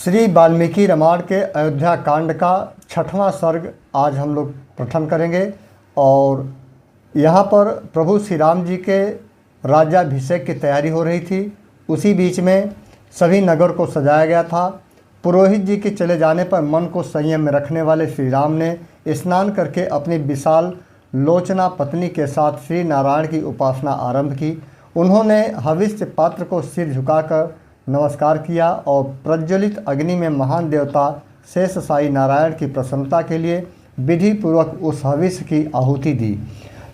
श्री वाल्मीकि रामायण के अयोध्या कांड का 6वां सर्ग आज हम लोग पठन करेंगे। और यहाँ पर प्रभु श्री राम जी के राज्याभिषेक की तैयारी हो रही थी। उसी बीच में सभी नगर को सजाया गया था। पुरोहित जी के चले जाने पर मन को संयम में रखने वाले श्री राम ने स्नान करके अपनी विशाल लोचना पत्नी के साथ श्री नारायण की उपासना आरंभ की। उन्होंने हविष्य पात्र को सिर झुकाकर नमस्कार किया और प्रज्वलित अग्नि में महान देवता शेष साई नारायण की प्रसन्नता के लिए विधि पूर्वक उस हविष्य की आहुति दी।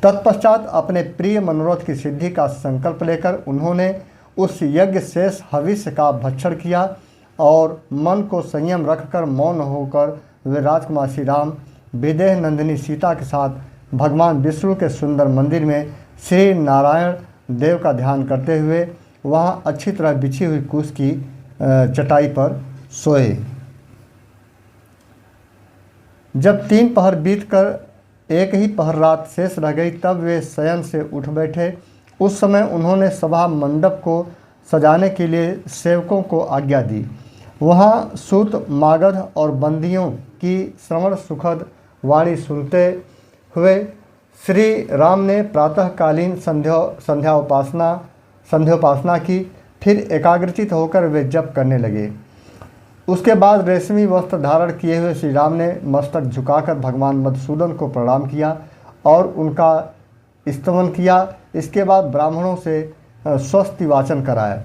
तत्पश्चात अपने प्रिय मनोरथ की सिद्धि का संकल्प लेकर उन्होंने उस यज्ञ शेष हविष्य का भक्षण किया और मन को संयम रखकर मौन होकर वे राजकुमार श्री राम विदेह नंदिनी सीता के साथ भगवान विष्णु के सुंदर मंदिर में श्री नारायण देव का ध्यान करते हुए वहाँ अच्छी तरह बिछी हुई कुश की चटाई पर सोए। जब 3 पहर बीतकर एक ही पहर रात शेष रह गई तब वे शयन से उठ बैठे। उस समय उन्होंने सभा मंडप को सजाने के लिए सेवकों को आज्ञा दी। वहाँ सूत मागध और बंदियों की श्रवण सुखद वाणी सुनते हुए श्री राम ने प्रातःकालीन संध्योपासना की। फिर एकाग्रचित होकर वे जप करने लगे। उसके बाद रेशमी वस्त्र धारण किए हुए श्री राम ने मस्तक झुकाकर भगवान मधुसूदन को प्रणाम किया और उनका स्तवन किया। इसके बाद ब्राह्मणों से स्वस्ति वाचन कराया।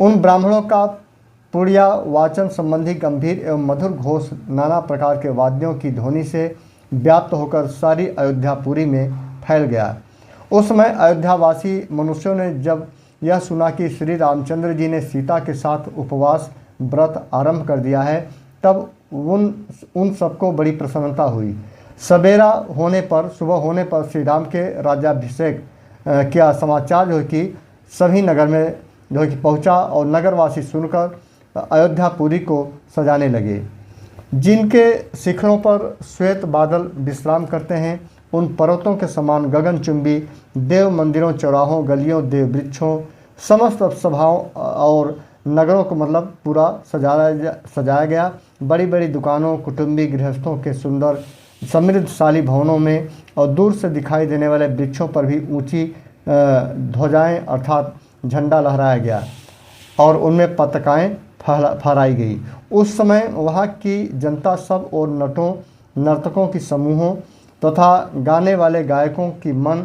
उन ब्राह्मणों का पुड़िया वाचन संबंधी गंभीर एवं मधुर घोष नाना प्रकार के वाद्यों की ध्वनि से व्याप्त होकर सारी अयोध्यापुरी में फैल गया। उस समय अयोध्यावासी मनुष्यों ने जब यह सुना कि श्री रामचंद्र जी ने सीता के साथ उपवास व्रत आरंभ कर दिया है तब उन सबको बड़ी प्रसन्नता हुई। सुबह होने पर श्री राम के राज्याभिषेक का समाचार जो कि सभी नगर में जो कि पहुँचा और नगरवासी सुनकर अयोध्यापुरी को सजाने लगे। जिनके शिखरों पर श्वेत बादल विश्राम करते हैं उन पर्वतों के समान गगनचुंबी देव मंदिरों, चौराहों, गलियों, देव वृक्षों, समस्त सभाओं और नगरों को मतलब पूरा सजाया गया। बड़ी बड़ी दुकानों, कुटुंबी गृहस्थों के सुंदर समृद्धशाली भवनों में और दूर से दिखाई देने वाले वृक्षों पर भी ऊंची ध्वजाएं अर्थात झंडा लहराया गया और उनमें पताकाएं फहराई गई। उस समय वहाँ की जनता सब और नर्तकों की समूहों तथा गाने वाले गायकों की मन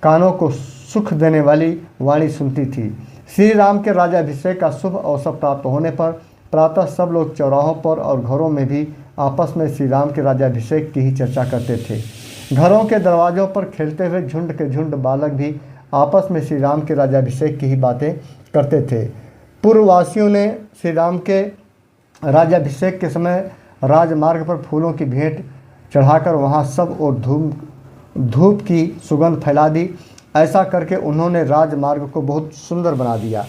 कानों को सुख देने वाली वाणी सुनती थी। श्री राम के राज्याभिषेक का शुभ अवसर प्राप्त होने पर प्रातः सब लोग चौराहों पर और घरों में भी आपस में श्री राम के राज्याभिषेक की ही चर्चा करते थे। घरों के दरवाज़ों पर खेलते हुए झुंड के झुंड बालक भी आपस में श्री राम के राज्याभिषेक की ही बातें करते थे। पूर्ववासियों ने श्री राम के राज्याभिषेक के समय राजमार्ग पर फूलों की भेंट चढ़ाकर वहाँ सब और धूप की सुगंध फैला दी। ऐसा करके उन्होंने राजमार्ग को बहुत सुंदर बना दिया।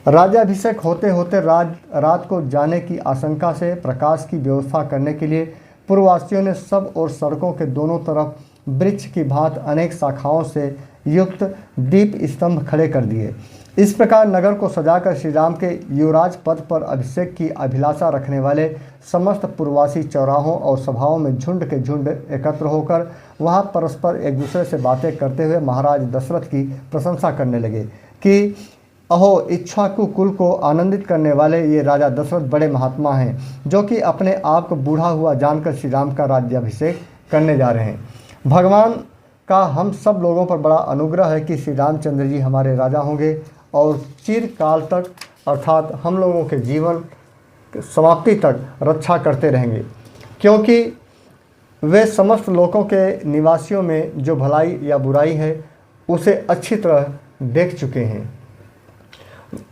राज्याभिषेक होते होते रात को जाने की आशंका से प्रकाश की व्यवस्था करने के लिए पूर्ववासियों ने सब और सड़कों के दोनों तरफ वृक्ष की भांति अनेक शाखाओं से युक्त दीप स्तंभ खड़े कर दिए। इस प्रकार नगर को सजाकर श्री राम के युवराज पद पर अभिषेक की अभिलाषा रखने वाले समस्त पूर्ववासी चौराहों और सभाओं में झुंड के झुंड एकत्र होकर वहां परस्पर एक दूसरे से बातें करते हुए महाराज दशरथ की प्रशंसा करने लगे कि अहो, इक्ष्वाकु कुल को आनंदित करने वाले ये राजा दशरथ बड़े महात्मा हैं जो कि अपने आप को बूढ़ा हुआ जानकर श्री राम का राज्याभिषेक करने जा रहे हैं। भगवान का हम सब लोगों पर बड़ा अनुग्रह है कि श्री रामचंद्र जी हमारे राजा होंगे और चिरकाल तक अर्थात हम लोगों के जीवन समाप्ति तक रक्षा करते रहेंगे, क्योंकि वे समस्त लोकों के निवासियों में जो भलाई या बुराई है उसे अच्छी तरह देख चुके हैं।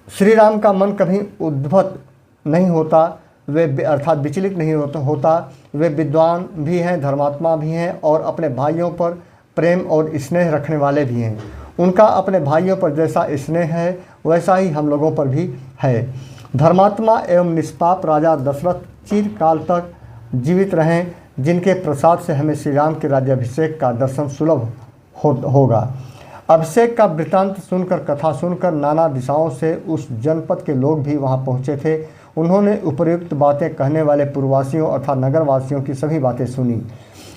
श्री राम का मन कभी उद्धत नहीं होता, वे अर्थात विचलित नहीं होता। वे विद्वान भी हैं, धर्मात्मा भी हैं और अपने भाइयों पर प्रेम और स्नेह रखने वाले भी हैं। उनका अपने भाइयों पर जैसा स्नेह है वैसा ही हम लोगों पर भी है। धर्मात्मा एवं निष्पाप राजा दशरथ चिरकाल तक जीवित रहें, जिनके प्रसाद से हमें श्री राम के राज्याभिषेक का दर्शन सुलभ होगा। अभिषेक का वृत्तांत सुनकर, कथा सुनकर नाना दिशाओं से उस जनपद के लोग भी वहां पहुंचे थे। उन्होंने उपर्युक्त बातें कहने वाले पूर्ववासियों अर्थात नगरवासियों की सभी बातें सुनी।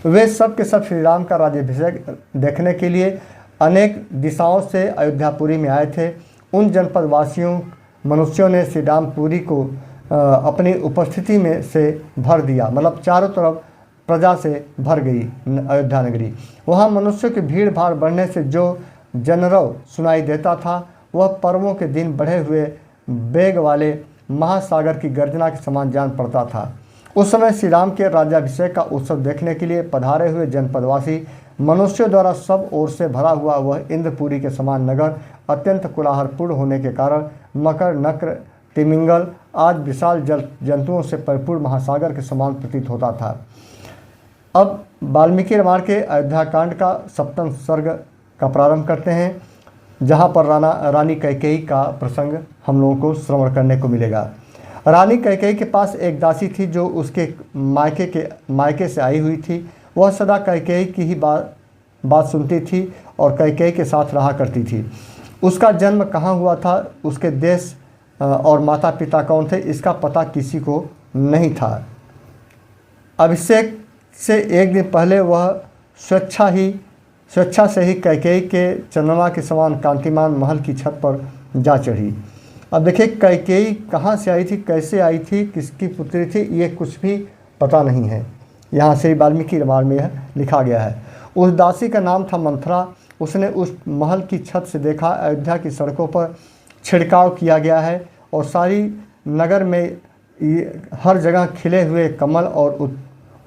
वे सब के सब श्री राम का राज्याभिषेक देखने के लिए अनेक दिशाओं से अयोध्यापुरी में आए थे। उन जनपदवासियों मनुष्यों ने श्री रामपुरी को अपनी उपस्थिति में से भर दिया, मतलब चारों तरफ प्रजा से भर गई अयोध्या नगरी। वहाँ मनुष्यों की भीड़ भाड़ बढ़ने से जो जनरव सुनाई देता था वह पर्वों के दिन बढ़े हुए वेग वाले महासागर की गर्जना के समान जान पड़ता था। उस समय श्री राम के राज्याभिषेक का उत्सव देखने के लिए पधारे हुए जनपदवासी मनुष्यों द्वारा सब ओर से भरा हुआ वह इंद्रपुरी के समान नगर अत्यंत कोलाहलपूर्ण होने के कारण मकर, नक्र, तिमिंगल आज विशाल जंतुओं से परिपूर्ण महासागर के समान प्रतीत होता था। अब वाल्मीकि रामायण के अयोध्या कांड का 7वां सर्ग का प्रारंभ करते हैं, जहाँ पर रानी कैकेयी का प्रसंग हम लोगों को श्रवण करने को मिलेगा। रानी कैकेयी के पास एक दासी थी जो उसके मायके से आई हुई थी। वह सदा कैकेयी की ही बात सुनती थी और कैकेयी के साथ रहा करती थी। उसका जन्म कहाँ हुआ था, उसके देश और माता पिता कौन थे, इसका पता किसी को नहीं था। अभिषेक से एक दिन पहले वह स्वेच्छा से ही कैकेयी के चंद्रमा के समान कांतिमान महल की छत पर जा चढ़ी। अब देखिए कैकेयी कहाँ से आई थी, कैसे आई थी, किसकी पुत्री थी, ये कुछ भी पता नहीं है। यहाँ से वाल्मीकि रामायण में यह लिखा गया है। उस दासी का नाम था मंथरा। उसने उस महल की छत से देखा अयोध्या की सड़कों पर छिड़काव किया गया है और सारी नगर में हर जगह खिले हुए कमल और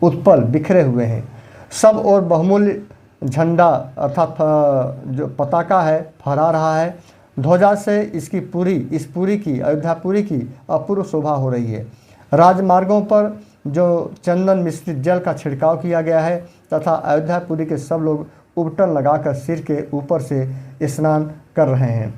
उत्पल बिखरे हुए हैं। सब और बहुमूल्य झंडा अर्थात जो पताका है फहरा रहा है। ध्वजा से इस पूरी की अयोध्यापुरी की अपूर्व शोभा हो रही है। राजमार्गों पर जो चंदन मिश्रित जल का छिड़काव किया गया है तथा अयोध्यापुरी के सब लोग उबटन लगाकर सिर के ऊपर से स्नान कर रहे हैं।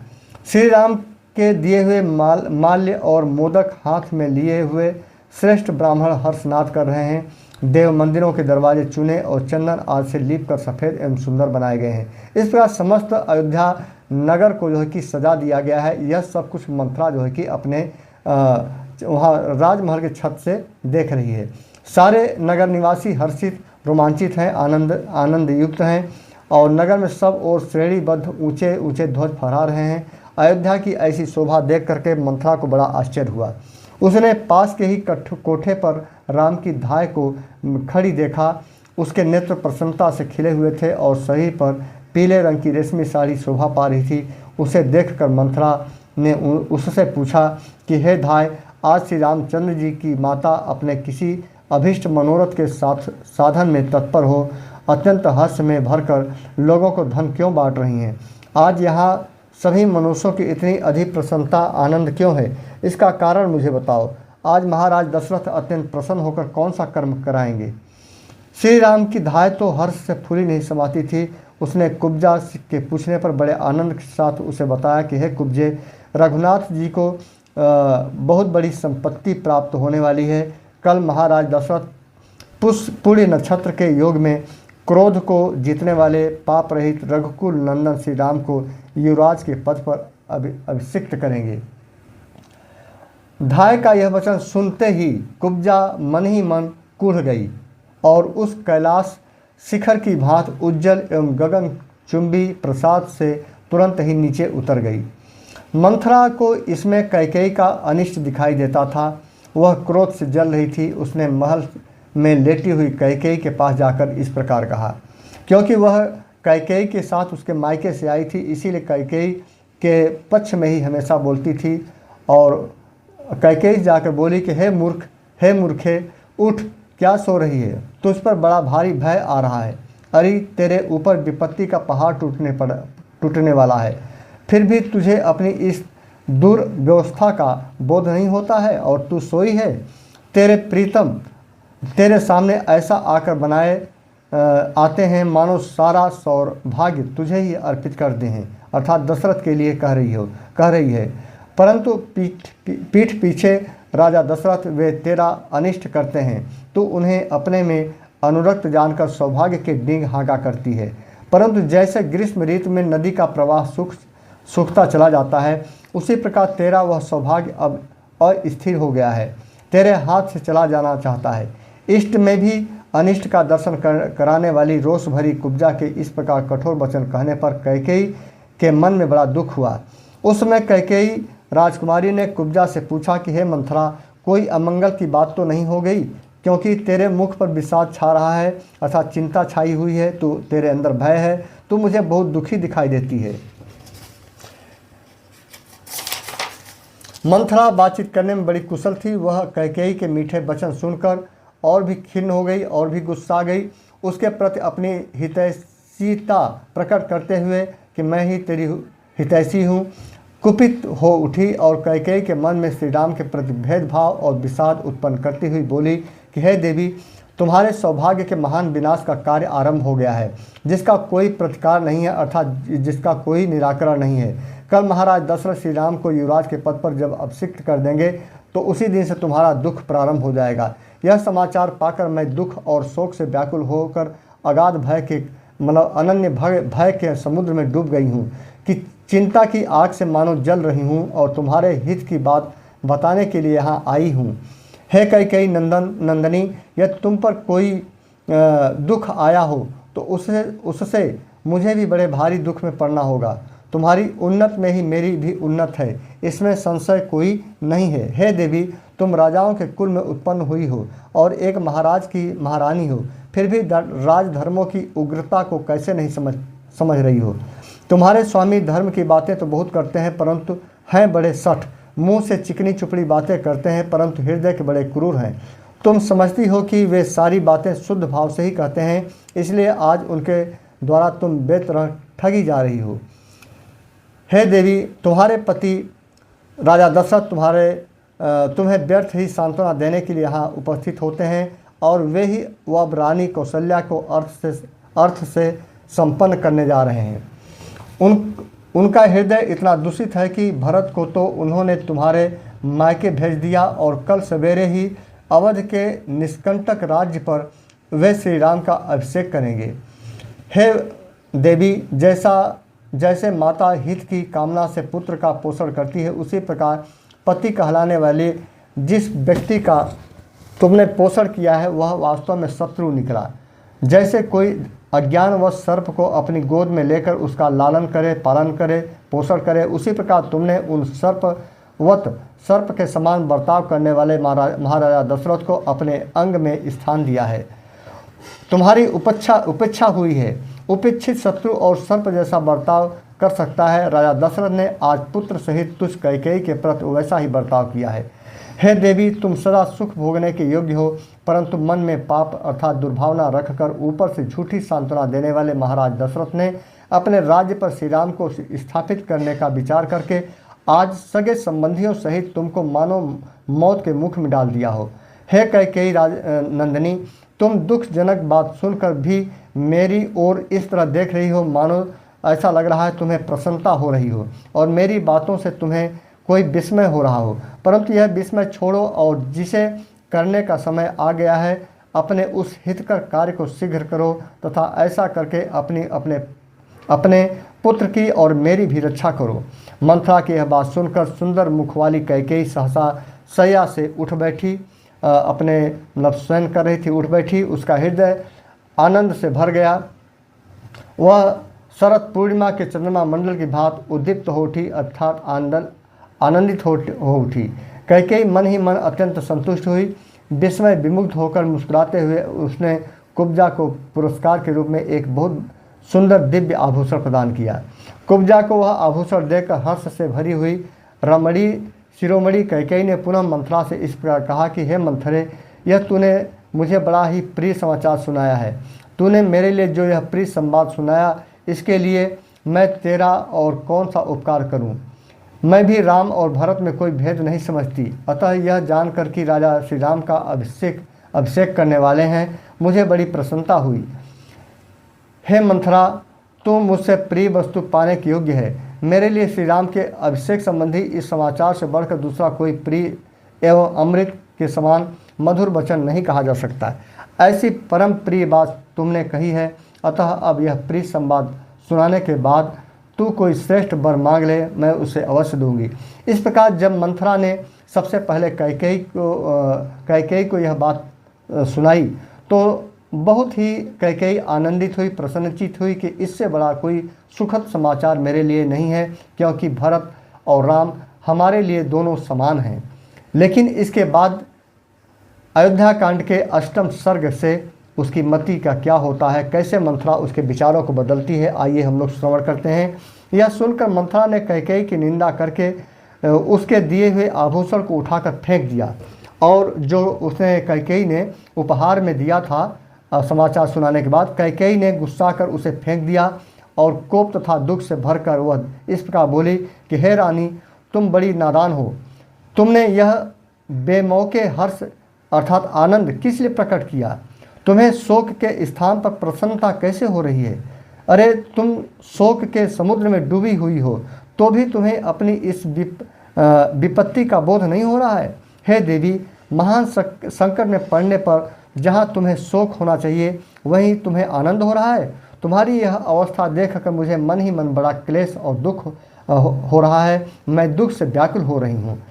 श्री राम के दिए हुए माल्य और मोदक हाथ में लिए हुए श्रेष्ठ ब्राह्मण हर्षनाद कर रहे हैं। देव मंदिरों के दरवाजे चूने और चंदन आदि से लीप कर सफ़ेद एवं सुंदर बनाए गए हैं। इस प्रकार समस्त अयोध्या नगर को जो है कि सजा दिया गया है। यह सब कुछ मंथरा जो है कि अपने वहाँ राजमहल के छत से देख रही है। सारे नगर निवासी हर्षित रोमांचित हैं, आनंद युक्त हैं और नगर में सब ओर श्रेणीबद्ध ऊंचे ऊंचे ध्वज फहरा रहे हैं। अयोध्या की ऐसी शोभा देख करके मंथरा को बड़ा आश्चर्य हुआ। उसने पास के ही कोठे पर राम की धाय को खड़ी देखा। उसके नेत्र प्रसन्नता से खिले हुए थे और शरीर पर पीले रंग की रेशमी साड़ी शोभा पा रही थी। उसे देखकर मंथरा ने उससे पूछा कि हे धाय, आज श्री रामचंद्र जी की माता अपने किसी अभिष्ट मनोरथ के साधन में तत्पर हो अत्यंत हर्ष में भरकर लोगों को धन क्यों बांट रही हैं? आज यहाँ सभी मनुष्यों की इतनी अधिक प्रसन्नता आनंद क्यों है? इसका कारण मुझे बताओ। आज महाराज दशरथ अत्यंत प्रसन्न होकर कौन सा कर्म कराएंगे? श्री राम की धाय तो हर्ष से फूली नहीं समाती थी। उसने कुब्जा के पूछने पर बड़े आनंद के साथ उसे बताया कि हे कुब्जे, रघुनाथ जी को बहुत बड़ी संपत्ति प्राप्त होने वाली है। कल महाराज दशरथ पुण्य नक्षत्र के योग में क्रोध को जीतने वाले पाप रहित रघुकुल नंदन श्री राम को युवराज के पद पर अभिषिक्त करेंगे। धाय का यह वचन सुनते ही कुब्जा मन ही मन कुढ़ गई और उस कैलाश शिखर की भांत उज्जवल एवं गगन चुंबी प्रसाद से तुरंत ही नीचे उतर गई। मंथरा को इसमें कैकेयी का अनिष्ट दिखाई देता था। वह क्रोध से जल रही थी। उसने महल में लेटी हुई कैकेयी के पास जाकर इस प्रकार कहा। क्योंकि वह कैकेयी के साथ उसके मायके से आई थी, इसीलिए कैकेयी के पक्ष में ही हमेशा बोलती थी। और कैकेयी जाकर बोली कि हे मूर्खे, उठ, क्या सो रही है? तुझ पर बड़ा भारी भय आ रहा है। अरे तेरे ऊपर विपत्ति का पहाड़ टूटने वाला है। फिर भी तुझे अपनी इस दुर्व्यवस्था का बोध नहीं होता है और तू सोई है। तेरे प्रीतम तेरे सामने ऐसा आकर बनाए आते हैं मानो सारा सौभाग्य तुझे ही अर्पित कर दे हैं, अर्थात दशरथ के लिए कह रही है। परंतु पीठ पीछे राजा दशरथ वे तेरा अनिष्ट करते हैं। तू उन्हें अपने में अनुरक्त जानकर सौभाग्य के डींग हाँका करती है। परंतु जैसे ग्रीष्म ऋतु में नदी का प्रवाह सूखता चला जाता है, उसी प्रकार तेरा वह सौभाग्य अब अस्थिर हो गया है, तेरे हाथ से चला जाना चाहता है। इष्ट में भी अनिष्ट का दर्शन कराने वाली रोष भरी कुब्जा के इस प्रकार कठोर वचन कहने पर कैकेयी के मन में बड़ा दुख हुआ। उस समय कैकेयी राजकुमारी ने कुब्जा से पूछा कि हे मंथरा, कोई अमंगल की बात तो नहीं हो गई, क्योंकि तेरे मुख पर विषाद छा रहा है अर्थात चिंता छाई हुई है, तो तेरे अंदर भय है, तू मुझे बहुत दुखी दिखाई देती है। मंथरा बातचीत करने में बड़ी कुशल थी। वह कैकेयी के मीठे वचन सुनकर और भी खिन्न हो गई और भी गुस्सा गई। उसके प्रति अपनी हितैषीता प्रकट करते हुए कि मैं ही तेरी हितैषी हूँ, कुपित हो उठी और कैकेयी के मन में श्री राम के प्रति भेदभाव और विषाद उत्पन्न करती हुई बोली कि हे देवी, तुम्हारे सौभाग्य के महान विनाश का कार्य आरंभ हो गया है, जिसका कोई प्रतिकार नहीं है अर्थात जिसका कोई निराकरण नहीं है। कल महाराज दशरथ श्री राम को युवराज के पद पर जब अभिषिक्त कर देंगे तो उसी दिन से तुम्हारा दुख प्रारंभ हो जाएगा। यह समाचार पाकर मैं दुख और शोक से व्याकुल होकर अगाध भय के अनन्य भय के समुद्र में डूब गई हूँ कि चिंता की आग से मानो जल रही हूँ और तुम्हारे हित की बात बताने के लिए यहाँ आई हूँ। हे कैकेयी नंदनी, यदि तुम पर कोई दुख आया हो तो उससे मुझे भी बड़े भारी दुख में पड़ना होगा। तुम्हारी उन्नत में ही मेरी भी उन्नत है, इसमें संशय कोई नहीं है। हे देवी, तुम राजाओं के कुल में उत्पन्न हुई हो और एक महाराज की महारानी हो, फिर भी राजधर्मों की उग्रता को कैसे नहीं समझ रही हो। तुम्हारे स्वामी धर्म की बातें तो बहुत करते हैं, परंतु हैं बड़े सठ, मुंह से चिकनी चुपड़ी बातें करते हैं, परंतु हृदय के बड़े क्रूर हैं। तुम समझती हो कि वे सारी बातें शुद्ध भाव से ही कहते हैं, इसलिए आज उनके द्वारा तुम बेतरह ठगी जा रही हो। हे देवी, तुम्हारे पति राजा दशरथ तुम्हें व्यर्थ ही सांत्वना देने के लिए यहाँ उपस्थित होते हैं और वे ही अब रानी कौशल्या को अर्थ से संपन्न करने जा रहे हैं। उनका हृदय इतना दूषित है कि भरत को तो उन्होंने तुम्हारे मायके भेज दिया और कल सवेरे ही अवध के निष्कंटक राज्य पर वे श्री राम का अभिषेक करेंगे। हे देवी, जैसे माता हित की कामना से पुत्र का पोषण करती है, उसी प्रकार पति कहलाने वाले जिस व्यक्ति का तुमने पोषण किया है वह वास्तव में शत्रु निकला। जैसे कोई अज्ञानवश सर्प को अपनी गोद में लेकर उसका लालन करे, पालन करे, पोषण करे, उसी प्रकार तुमने उन सर्प के समान बर्ताव करने वाले महाराजा दशरथ को अपने अंग में स्थान दिया है। तुम्हारी उपेक्षा हुई है। उपेक्षित शत्रु और सर्प जैसा बर्ताव कर सकता है। राजा दशरथ ने आज पुत्र सहित तुझ कैकेयी के प्रति वैसा ही बर्ताव किया है। हे देवी, तुम सदा सुख भोगने के योग्य हो, परंतु मन में पाप अर्थात दुर्भावना रखकर ऊपर से झूठी सांत्वना देने वाले महाराज दशरथ ने अपने राज्य पर श्री राम को स्थापित करने का विचार करके आज सगे संबंधियों सहित तुमको मानो मौत के मुख में डाल दिया हो। हे कैकेयी नंदिनी, तुम दुखजनक बात सुनकर भी मेरी ओर इस तरह देख रही हो मानो ऐसा लग रहा है तुम्हें प्रसन्नता हो रही हो और मेरी बातों से तुम्हें कोई विस्मय हो रहा हो, परंतु यह विस्मय छोड़ो और जिसे करने का समय आ गया है अपने उस हितकर कार्य को शीघ्र करो तथा ऐसा करके अपने पुत्र की और मेरी भी रक्षा करो। मंथरा की यह बात सुनकर सुंदर मुख वाली कैकेयी सहसा शैया से उठ बैठी, अपने शयन कर रही थी, उठ बैठी। उसका हृदय आनंद से भर गया। वह शरद पूर्णिमा के चंद्रमा मंडल की भांति उद्दीप्त हो उठी अर्थात आनंदित हो उठी। कैकेयी मन ही मन अत्यंत संतुष्ट हुई। विस्मय विमुग्ध होकर मुस्कुराते हुए उसने कुब्जा को पुरस्कार के रूप में एक बहुत सुंदर दिव्य आभूषण प्रदान किया। कुब्जा को वह आभूषण देकर हर्ष से भरी हुई रमणी शिरोमणि कैकेयी ने पुनः मंथरा से इस प्रकार कहा कि हे मंथरे, यह तूने मुझे बड़ा ही प्रिय समाचार सुनाया है। तूने मेरे लिए जो यह प्रिय संवाद सुनाया, इसके लिए मैं तेरा और कौन सा उपकार करूं। मैं भी राम और भरत में कोई भेद नहीं समझती, अतः यह जानकर कि राजा श्री राम का अभिषेक करने वाले हैं, मुझे बड़ी प्रसन्नता हुई। हे मंथरा, तू मुझसे प्रिय वस्तु पाने के योग्य है। मेरे लिए श्री राम के अभिषेक संबंधी इस समाचार से बढ़कर दूसरा कोई प्रिय एवं अमृत के समान मधुर वचन नहीं कहा जा सकता। ऐसी परम प्रिय बात तुमने कही है, अतः अब यह प्रिय संवाद सुनाने के बाद तू कोई श्रेष्ठ वर मांग ले, मैं उसे अवश्य दूंगी। इस प्रकार जब मंथरा ने सबसे पहले कैकेयी को यह बात सुनाई तो बहुत ही कैकेयी आनंदित हुई, प्रसन्नचित हुई कि इससे बड़ा कोई सुखद समाचार मेरे लिए नहीं है, क्योंकि भरत और राम हमारे लिए दोनों समान हैं। लेकिन इसके बाद अयोध्या कांड के 8वें सर्ग से उसकी मति का क्या होता है, कैसे मंथरा उसके विचारों को बदलती है, आइए हम लोग श्रवण करते हैं। यह सुनकर मंथरा ने कैकेयी की निंदा करके उसके दिए हुए आभूषण को उठाकर फेंक दिया, और जो उसने कैकेयी ने उपहार में दिया था समाचार सुनाने के बाद, कैकेयी ने गुस्सा कर उसे फेंक दिया और कोप तथा दुख से भरकर वह इस प्रकार बोली कि हे रानी, तुम बड़ी नादान हो। तुमने यह बेमौके हर्ष अर्थात आनंद किस लिए प्रकट किया? तुम्हें शोक के स्थान पर प्रसन्नता कैसे हो रही है? अरे तुम शोक के समुद्र में डूबी हुई हो तो भी तुम्हें अपनी इस विपत्ति का बोध नहीं हो रहा है। हे देवी, महान संकट में पड़ने पर जहाँ तुम्हें शोक होना चाहिए वहीं तुम्हें आनंद हो रहा है। तुम्हारी यह अवस्था देखकर मुझे मन ही मन बड़ा क्लेश और दुख हो रहा है। मैं दुख से व्याकुल हो रही हूँ।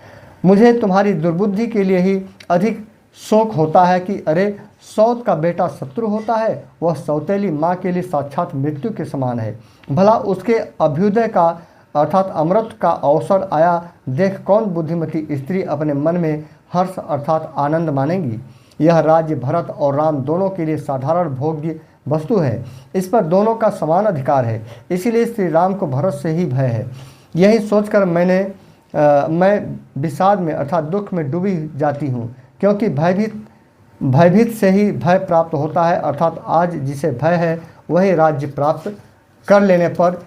मुझे तुम्हारी दुर्बुद्धि के लिए ही अधिक शोक होता है कि अरे सौत का बेटा शत्रु होता है, वह सौतेली माँ के लिए साक्षात मृत्यु के समान है। भला उसके अभ्युदय का अर्थात अमृत का अवसर आया देख कौन बुद्धिमती स्त्री अपने मन में हर्ष अर्थात आनंद मानेगी? यह राज्य भरत और राम दोनों के लिए साधारण भोग्य वस्तु है, इस पर दोनों का समान अधिकार है, इसीलिए श्री राम को भरत से ही भय है। यही सोचकर मैं विषाद में अर्थात दुख में डूबी जाती हूँ, क्योंकि भयभीत से ही भय प्राप्त होता है, अर्थात आज जिसे भय है वही राज्य प्राप्त कर लेने पर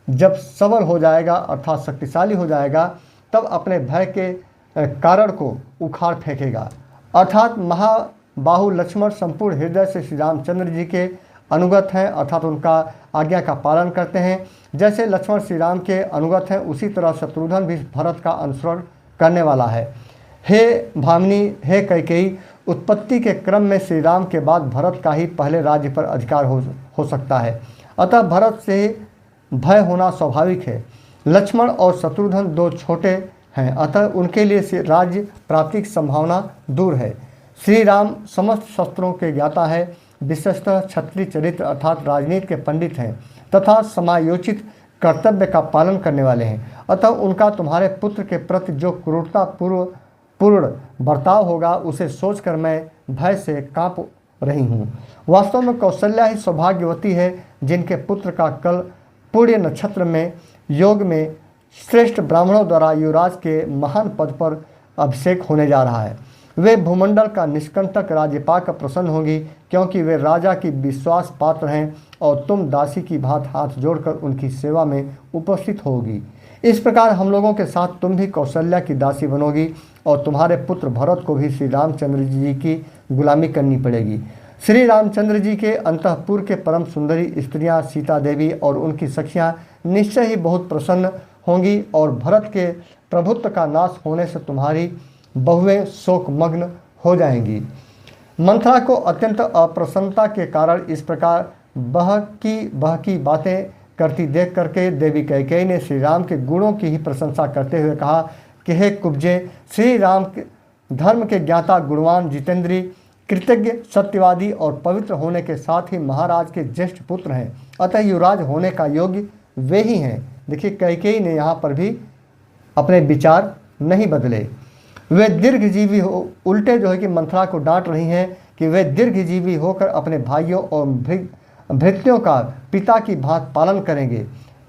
जब सबल हो जाएगा अर्थात शक्तिशाली हो जाएगा तब अपने भय के कारण को उखाड़ फेंकेगा। अर्थात महाबाहु लक्ष्मण संपूर्ण हृदय से श्री रामचंद्र जी के अनुगत हैं, अर्थात उनका आज्ञा का पालन करते हैं। जैसे लक्ष्मण श्री राम के अनुगत हैं उसी तरह शत्रुघ्न भी भरत का अनुसरण करने वाला है। हे भामिनी, हे कैकेयी, उत्पत्ति के क्रम में श्री राम के बाद भरत का ही पहले राज्य पर अधिकार हो सकता है, अतः भरत से भय होना स्वाभाविक है। लक्ष्मण और शत्रुघ्न दो छोटे हैं, अतः उनके लिए राज्य प्राप्ति की संभावना दूर है। श्री राम समस्त शस्त्रों के ज्ञाता है, विशेषतः क्षत्रिय चरित्र अर्थात राजनीति के पंडित हैं तथा समायोचित कर्तव्य का पालन करने वाले हैं, अतः उनका तुम्हारे पुत्र के प्रति जो क्रूरता पूर्ण बर्ताव होगा उसे सोचकर मैं भय से कांप रही हूँ। वास्तव में कौशल्या ही सौभाग्यवती है जिनके पुत्र का कल पुण्य नक्षत्र में योग में श्रेष्ठ ब्राह्मणों द्वारा युवराज के महान पद पर अभिषेक होने जा रहा है। वे भूमंडल का निष्कंटक राज्य पाकर प्रसन्न होंगी, क्योंकि वे राजा की विश्वास पात्र हैं और तुम दासी की भांति हाथ जोड़कर उनकी सेवा में उपस्थित होगी। इस प्रकार हम लोगों के साथ तुम भी कौशल्या की दासी बनोगी और तुम्हारे पुत्र भरत को भी श्री रामचंद्र जी की गुलामी करनी पड़ेगी। श्री रामचंद्र जी के अंतःपुर के परम सुंदरी स्त्रियां सीता देवी और उनकी सखियां निश्चय ही बहुत प्रसन्न होंगी और भरत के प्रभुत्व का नाश होने से तुम्हारी बहुएं शोकमग्न हो जाएंगी। मंथरा को अत्यंत अप्रसन्नता के कारण इस प्रकार बहकी बातें करती देख करके देवी कैकेयी ने श्री राम के गुणों की ही प्रशंसा करते हुए कहा कि हे कुब्जे, श्री राम धर्म के ज्ञाता, गुणवान, जितेंद्री, कृतज्ञ, सत्यवादी और पवित्र होने के साथ ही महाराज के ज्येष्ठ पुत्र हैं, अतः युवराज होने का योग्य वे ही हैं। देखिए कैकेयी ने यहाँ पर भी अपने विचार नहीं बदले। वे दीर्घजीवी हो, उल्टे जो है कि मंथरा को डांट रही हैं कि वे दीर्घजीवी होकर अपने भाइयों और भृत्यों का पिता की भांति पालन करेंगे।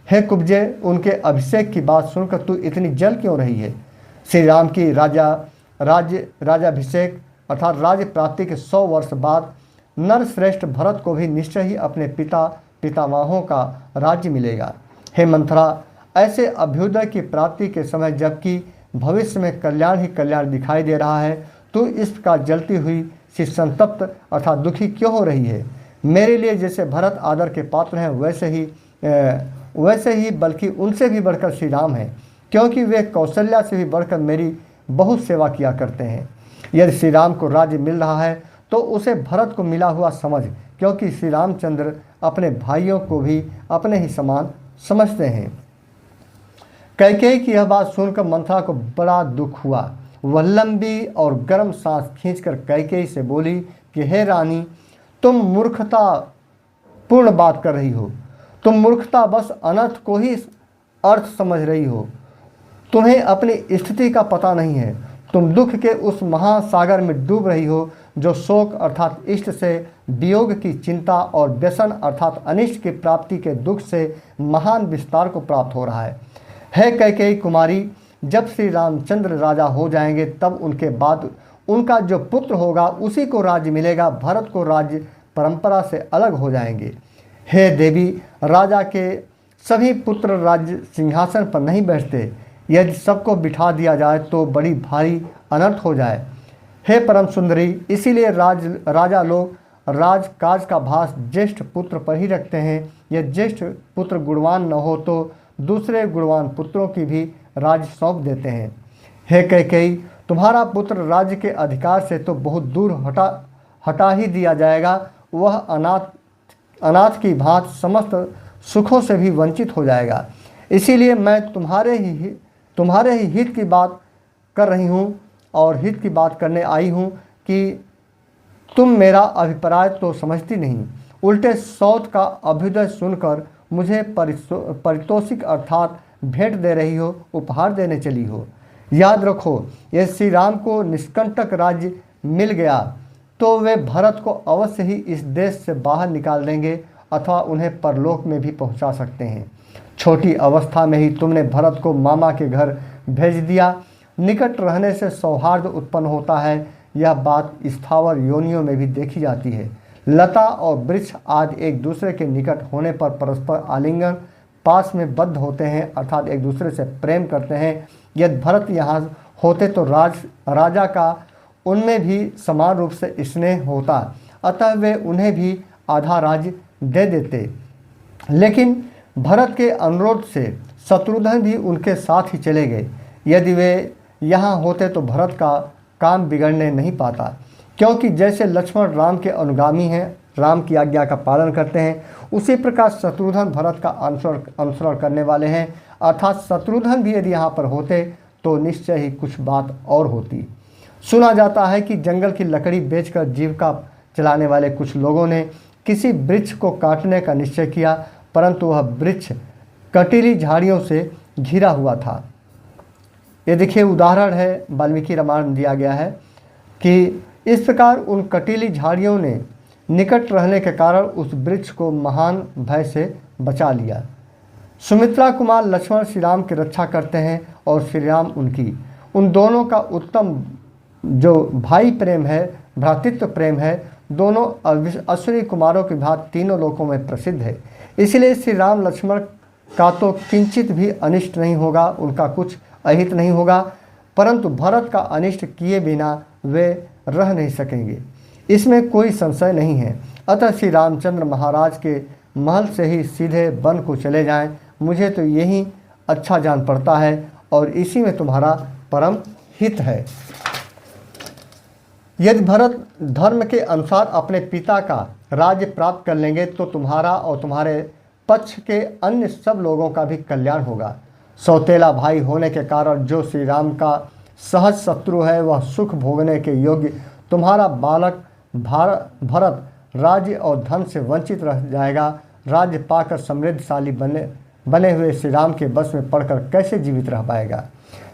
हे कुब्जे, उनके अभिषेक की बात सुनकर तू इतनी जल क्यों रही है? श्री राम की राजाभिषेक अर्थात राज्य प्राप्ति के 100 वर्ष बाद नरश्रेष्ठ भरत को भी निश्चय ही अपने पितामहों का राज्य मिलेगा। हे मंथरा, ऐसे अभ्युदय की प्राप्ति के समय जबकि भविष्य में कल्याण ही कल्याण दिखाई दे रहा है, तो इस प्रकार जलती हुई सी संतप्त अर्थात दुखी क्यों हो रही है? मेरे लिए जैसे भरत आदर के पात्र हैं वैसे ही बल्कि उनसे भी बढ़कर श्री राम हैं, क्योंकि वे कौशल्या से भी बढ़कर मेरी बहुत सेवा किया करते हैं। यदि श्री राम को राज्य मिल रहा है तो उसे भरत को मिला हुआ समझ, क्योंकि श्री रामचंद्र अपने भाइयों को भी अपने ही समान समझते हैं। कैकेयी की यह बात सुनकर मंथरा को बड़ा दुख हुआ। वह लंबी और गर्म सांस खींचकर कैकेयी से बोली कि हे रानी, तुम मूर्खता पूर्ण बात कर रही हो। तुम मूर्खता बस अनर्थ को ही अर्थ समझ रही हो। तुम्हें अपनी स्थिति का पता नहीं है। तुम दुख के उस महासागर में डूब रही हो जो शोक अर्थात इष्ट से वियोग की चिंता और व्यसन अर्थात अनिष्ट की प्राप्ति के दुख से महान विस्तार को प्राप्त हो रहा है। कैकेयी कुमारी, जब श्री रामचंद्र राजा हो जाएंगे तब उनके बाद उनका जो पुत्र होगा उसी को राज्य मिलेगा। भरत को राज्य परंपरा से अलग हो जाएंगे। हे देवी, राजा के सभी पुत्र राज्य सिंहासन पर नहीं बैठते। यदि सबको बिठा दिया जाए तो बड़ी भारी अनर्थ हो जाए। हे परम सुंदरी, इसीलिए राजा लोग राजकाज का भार ज्येष्ठ पुत्र पर ही रखते हैं। यह ज्येष्ठ पुत्र गुणवान न हो तो दूसरे गुणवान पुत्रों की भी राज्य सौंप देते हैं। हे कैकेयी, तुम्हारा पुत्र राज्य के अधिकार से तो बहुत दूर हटा ही दिया जाएगा। वह अनाथ की भांति समस्त सुखों से भी वंचित हो जाएगा। इसीलिए मैं तुम्हारे ही हित की बात कर रही हूँ और हित की बात करने आई हूँ कि तुम मेरा अभिप्राय तो समझती नहीं, उल्टे सौत का अभ्युदय सुनकर मुझे पारितोषिक अर्थात भेंट दे रही हो, उपहार देने चली हो। याद रखो, यदि श्री राम को निष्कंटक राज्य मिल गया तो वे भरत को अवश्य ही इस देश से बाहर निकाल देंगे अथवा उन्हें परलोक में भी पहुंचा सकते हैं। छोटी अवस्था में ही तुमने भरत को मामा के घर भेज दिया। निकट रहने से सौहार्द उत्पन्न होता है। यह बात स्थावर योनियों में भी देखी जाती है। लता और वृक्ष आदि एक दूसरे के निकट होने पर परस्पर आलिंगन पास में बद्ध होते हैं अर्थात एक दूसरे से प्रेम करते हैं। यदि भरत यहाँ होते तो राजा का उनमें भी समान रूप से स्नेह होता, अतः वे उन्हें भी आधा राज्य दे देते। लेकिन भरत के अनुरोध से शत्रुघ्न भी उनके साथ ही चले गए। यदि वे यहाँ होते तो भरत का काम बिगड़ने नहीं पाता, क्योंकि जैसे लक्ष्मण राम के अनुगामी हैं, राम की आज्ञा का पालन करते हैं, उसी प्रकार शत्रुघ्न भरत का अनुसरण करने वाले हैं। अर्थात शत्रुघ्न भी यदि यहाँ पर होते तो निश्चय ही कुछ बात और होती। सुना जाता है कि जंगल की लकड़ी बेचकर जीविका चलाने वाले कुछ लोगों ने किसी वृक्ष को काटने का निश्चय किया, परंतु वह वृक्ष कटीली झाड़ियों से घिरा हुआ था। ये देखिए उदाहरण है, वाल्मीकि रामायण दिया गया है कि इस प्रकार उन कटीली झाड़ियों ने निकट रहने के कारण उस वृक्ष को महान भय से बचा लिया। सुमित्रा कुमार लक्ष्मण श्री राम की रक्षा करते हैं और श्री राम उनकी। उन दोनों का उत्तम जो भाई प्रेम है, भ्रातृत्व प्रेम है, दोनों अश्विनी कुमारों की भांति तीनों लोकों में प्रसिद्ध है। इसलिए श्री राम लक्ष्मण का तो किंचित भी अनिष्ट नहीं होगा, उनका कुछ अहित नहीं होगा, परंतु भरत का अनिष्ट किए बिना वे रह नहीं सकेंगे, इसमें कोई संशय नहीं है। अतः श्री रामचंद्र महाराज के महल से ही सीधे वन को चले जाएं, मुझे तो यही अच्छा जान पड़ता है और इसी में तुम्हारा परम हित है। यदि भरत धर्म के अनुसार अपने पिता का राज्य प्राप्त कर लेंगे तो तुम्हारा और तुम्हारे पक्ष के अन्य सब लोगों का भी कल्याण होगा। सौतेला भाई होने के कारण जो श्री राम का सहज शत्रु है वह सुख भोगने के योग्य तुम्हारा बालक भरत राज्य और धन से वंचित रह जाएगा। राज्य पाकर समृद्धशाली बने हुए श्री राम के बस में पड़कर कैसे जीवित रह पाएगा।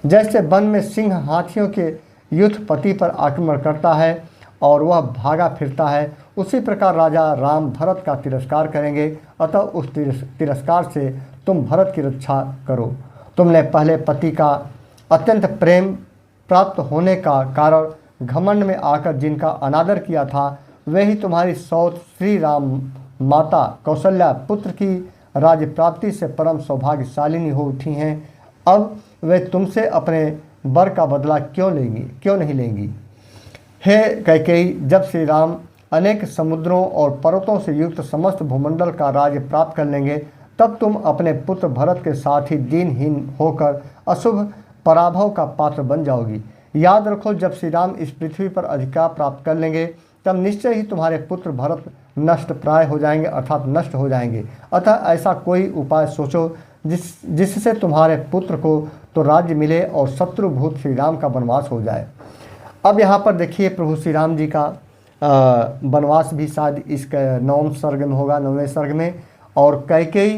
जैसे वन में सिंह हाथियों के युद्ध पति पर आक्रमण करता है और वह भागा फिरता है, उसी प्रकार राजा राम भरत का तिरस्कार करेंगे। अतः उस तिरस्कार से तुम भरत की रक्षा करो। तुमने पहले पति का अत्यंत प्रेम प्राप्त होने का कारण घमंड में आकर जिनका अनादर किया था, वे ही तुम्हारी सौत श्री राम माता कौशल्या पुत्र की राज्य प्राप्ति से परम सौभाग्यशालिनी हो उठी हैं। अब वे तुमसे अपने वर का बदला क्यों नहीं लेंगी। हे कैकेयी, जब श्री राम अनेक समुद्रों और पर्वतों से युक्त समस्त भूमंडल का राज्य प्राप्त कर लेंगे, तब तुम अपने पुत्र भरत के साथ ही दीनहीन होकर अशुभ पराभव का पात्र बन जाओगी। याद रखो, जब श्री राम इस पृथ्वी पर अधिकार प्राप्त कर लेंगे तब निश्चय ही तुम्हारे पुत्र भरत नष्ट प्राय हो जाएंगे अर्थात नष्ट हो जाएंगे। अतः ऐसा कोई उपाय सोचो जिससे तुम्हारे पुत्र को तो राज्य मिले और शत्रुभूत श्री राम का वनवास हो जाए। अब यहाँ पर देखिए प्रभु श्री राम जी का वनवास भी शायद इस 9वें सर्ग में होगा, 9वें सर्ग में। और कैकेयी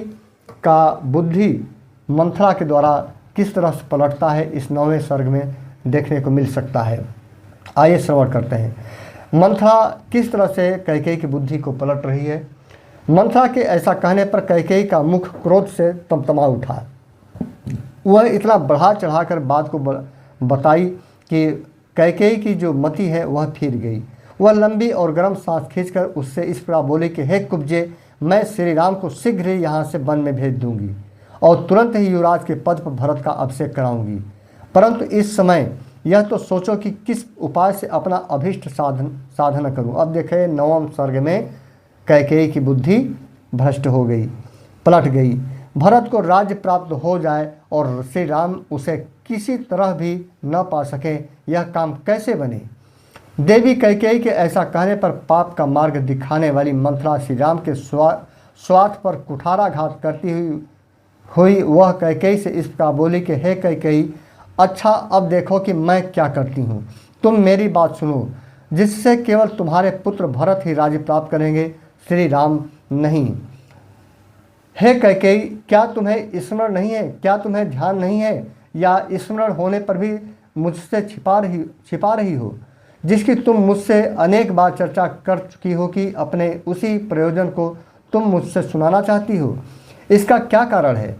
का बुद्धि मंथरा के द्वारा किस तरह से पलटता है इस 9वें सर्ग में देखने को मिल सकता है। आइए श्रवण करते हैं। मंथरा किस तरह से कैकेयी की बुद्धि को पलट रही है। मंथरा के ऐसा कहने पर कैकेयी का मुख क्रोध से तमतमा उठा। वह इतना बढ़ा चढ़ाकर बात को बताई कि कैकेयी की जो मति है वह फिर गई। वह लंबी और गर्म सांस खींचकर उससे इस प्रकार बोली कि हे कुब्जे, मैं श्री राम को शीघ्र ही यहाँ से वन में भेज दूंगी और तुरंत ही युवराज के पद पर भरत का अभिषेक कराऊंगी। परंतु इस समय यह तो सोचो कि किस उपाय से अपना अभीष्ट साधन करूं। अब देखें 9वें सर्ग में कैकेयी की बुद्धि भ्रष्ट हो गई, पलट गई। भरत को राज्य प्राप्त हो जाए और श्री राम उसे किसी तरह भी न पा सके, यह काम कैसे बने। देवी कैकेयी के ऐसा कहने पर पाप का मार्ग दिखाने वाली मंथरा श्री राम के स्वार्थ पर कुठाराघात करती हुई वह कैकेयी से इस प्रकार बोली कि हे कैकेयी, अच्छा अब देखो कि मैं क्या करती हूँ। तुम मेरी बात सुनो, जिससे केवल तुम्हारे पुत्र भरत ही राज्य प्राप्त करेंगे, श्री राम नहीं। हे कैकेयी, क्या तुम्हें स्मरण नहीं है, क्या तुम्हें ध्यान नहीं है, या स्मरण होने पर भी मुझसे छिपा रही हो, जिसकी तुम मुझसे अनेक बार चर्चा कर चुकी हो कि अपने उसी प्रयोजन को तुम मुझसे सुनाना चाहती हो। इसका क्या कारण है।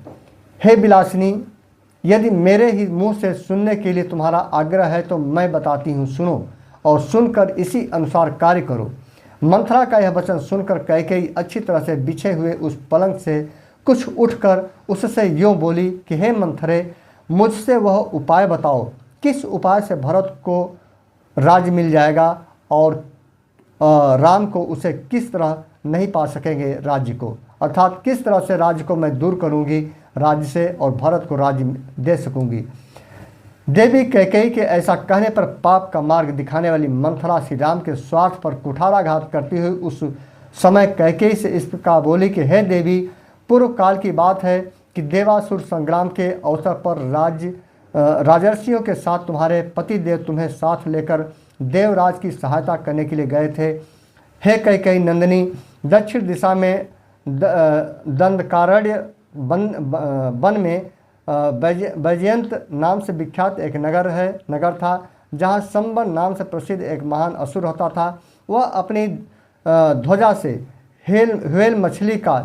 हे विलासिनी, यदि मेरे ही मुंह से सुनने के लिए तुम्हारा आग्रह है तो मैं बताती हूँ, सुनो और सुनकर इसी अनुसार कार्य करो। मंथरा का यह वचन सुनकर कैकेयी अच्छी तरह से बिछे हुए उस पलंग से कुछ उठकर उससे यूँ बोली कि हे मंथरे, मुझसे वह उपाय बताओ, किस उपाय से भरत को राज्य मिल जाएगा और राम को उसे किस तरह नहीं पा सकेंगे राज्य को, अर्थात किस तरह से राज्य को मैं दूर करूंगी राज्य से और भरत को राज्य दे सकूंगी। देवी कैकेयी के ऐसा कहने पर पाप का मार्ग दिखाने वाली मंथरा श्री राम के स्वार्थ पर कुठाराघात करती हुई उस समय कैकेयी से इस प्रकार बोली कि हे देवी, पूर्व काल की बात है कि देवासुर संग्राम के अवसर पर राजर्षियों के साथ तुम्हारे पति देव तुम्हें साथ लेकर देवराज की सहायता करने के लिए गए थे। हे कैकेयी नंदिनी, दक्षिण दिशा में दंडकारण्य वन में वैजयंत नाम से विख्यात एक नगर था, जहाँ संबन नाम से प्रसिद्ध एक महान असुर होता था। वह अपनी ध्वजा से व्हेल मछली का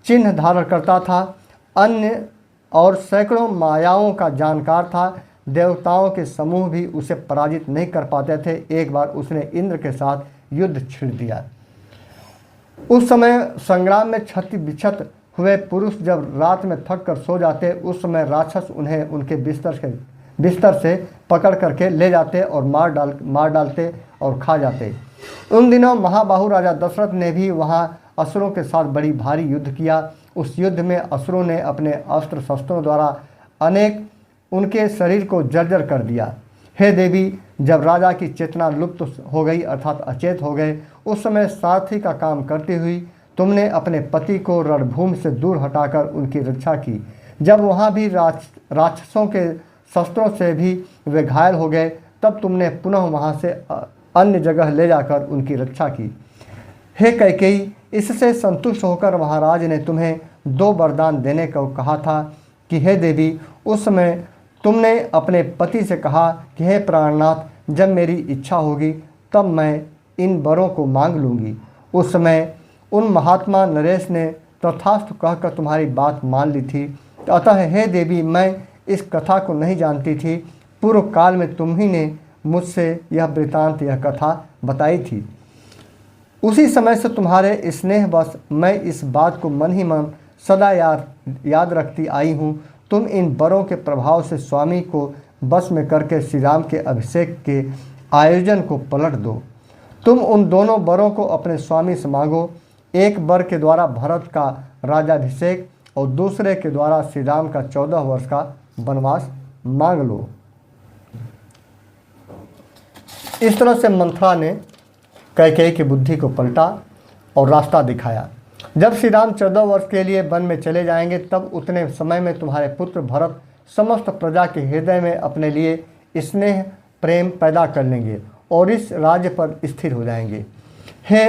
चिन्ह धारण करता था, अन्य और सैकड़ों मायाओं का जानकार था। देवताओं के समूह भी उसे पराजित नहीं कर पाते थे। एक बार उसने इंद्र के साथ युद्ध छिड़ दिया। उस समय संग्राम में क्षति विक्षत हुए पुरुष जब रात में थक कर सो जाते, उस समय राक्षस उन्हें उनके बिस्तर से पकड़ करके ले जाते और मार डालते और खा जाते। उन दिनों महाबाहु राजा दशरथ ने भी वहाँ असुरों के साथ बड़ी भारी युद्ध किया। उस युद्ध में असुरों ने अपने अस्त्र शस्त्रों द्वारा अनेक उनके शरीर को जर्जर कर दिया। हे देवी, जब राजा की चेतना लुप्त हो गई अर्थात अचेत हो गए, उस समय सारथी का काम करती हुई तुमने अपने पति को रणभूमि से दूर हटाकर उनकी रक्षा की। जब वहाँ भी राक्षसों के शस्त्रों से भी वे घायल हो गए, तब तुमने पुनः वहाँ से अन्य जगह ले जाकर उनकी रक्षा की। हे कैकेयी, इससे संतुष्ट होकर महाराज ने तुम्हें 2 वरदान देने को कहा था कि हे देवी, उस समय तुमने अपने पति से कहा कि हे प्राणनाथ, जब मेरी इच्छा होगी तब मैं इन वरों को मांग लूँगी। उस समय उन महात्मा नरेश ने तथास्तु कहकर तुम्हारी बात मान ली थी। अतः हे देवी, मैं इस कथा को नहीं जानती थी। पूर्व काल में तुम ही ने मुझसे यह वृतांत, यह कथा बताई थी। उसी समय से तुम्हारे स्नेहवश मैं इस बात को मन ही मन सदा याद रखती आई हूँ। तुम इन वरों के प्रभाव से स्वामी को बस में करके श्री राम के अभिषेक के आयोजन को पलट दो। तुम उन दोनों वरों को अपने स्वामी से मांगो। एक वर के द्वारा भरत का राजाभिषेक और दूसरे के द्वारा श्री राम का 14 वर्ष का वनवास मांग लो। इस तरह से मंथरा ने कैकेयी की बुद्धि को पलटा और रास्ता दिखाया। जब श्री राम 14 वर्ष के लिए वन में चले जाएंगे, तब उतने समय में तुम्हारे पुत्र भरत समस्त प्रजा के हृदय में अपने लिए स्नेह प्रेम पैदा कर लेंगे और इस राज्य पर स्थिर हो जाएंगे। हे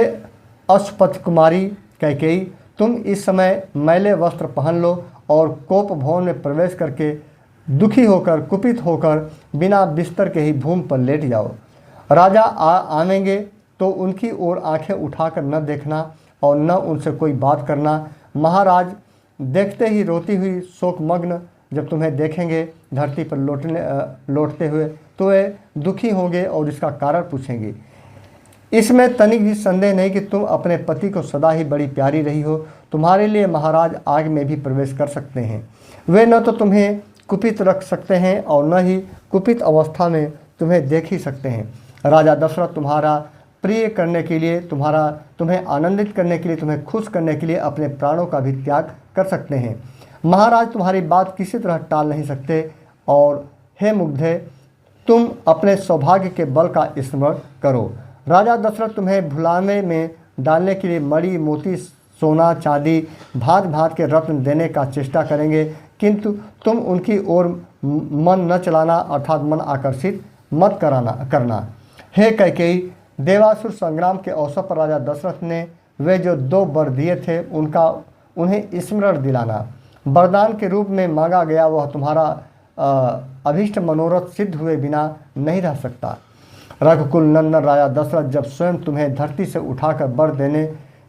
अश्वपथ कुमारी कैकेयी, तुम इस समय मैले वस्त्र पहन लो और कोप भवन में प्रवेश करके दुखी होकर कुपित होकर बिना बिस्तर के ही भूमि पर लेट जाओ। राजा आवेंगे तो उनकी ओर आंखें उठाकर न देखना और न उनसे कोई बात करना। महाराज देखते ही रोती हुई शोकमग्न जब तुम्हें देखेंगे धरती पर लौटते हुए, तो वे दुखी होंगे और इसका कारण पूछेंगे। इसमें तनिक भी संदेह नहीं कि तुम अपने पति को सदा ही बड़ी प्यारी रही हो। तुम्हारे लिए महाराज आग में भी प्रवेश कर सकते हैं। वे न तो तुम्हें कुपित रख सकते हैं और न ही कुपित अवस्था में तुम्हें देख ही सकते हैं। राजा दशरथ तुम्हारा प्रिय करने के लिए, तुम्हें आनंदित करने के लिए, तुम्हें खुश करने के लिए अपने प्राणों का भी त्याग कर सकते हैं। महाराज तुम्हारी बात किसी तरह टाल नहीं सकते। और हे मुग्धे, तुम अपने सौभाग्य के बल का स्मरण करो। राजा दशरथ तुम्हें भुलाने में डालने के लिए मणि मोती सोना चांदी भांत भांत के रत्न देने का चेष्टा करेंगे, किंतु तुम उनकी ओर मन न चलाना अर्थात मन आकर्षित मत करना। हे कैकेयी, देवासुर संग्राम के अवसर पर राजा दशरथ ने वे जो 2 वर दिए थे उन्हें स्मरण दिलाना। वरदान के रूप में मांगा गया वह तुम्हारा अभीष्ट मनोरथ सिद्ध हुए बिना नहीं रह सकता। रघुकुल नंदन राजा दशरथ जब स्वयं तुम्हें धरती से उठाकर वर देने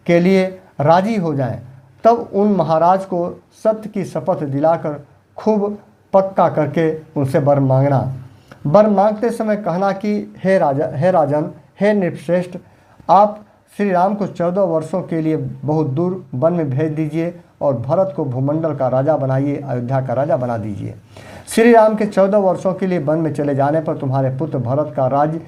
के लिए राजी हो जाएं, तब उन महाराज को सत्य की शपथ दिलाकर खूब पक्का करके उनसे वर मांगना। वर मांगते समय कहना कि हे राजन, हे नृपश्रेष्ठ, आप श्री राम को 14 वर्षों के लिए बहुत दूर वन में भेज दीजिए और भरत को भूमंडल का राजा बनाइए, अयोध्या का राजा बना दीजिए। श्री राम के 14 वर्षों के लिए वन में चले जाने पर तुम्हारे पुत्र भरत का राज्य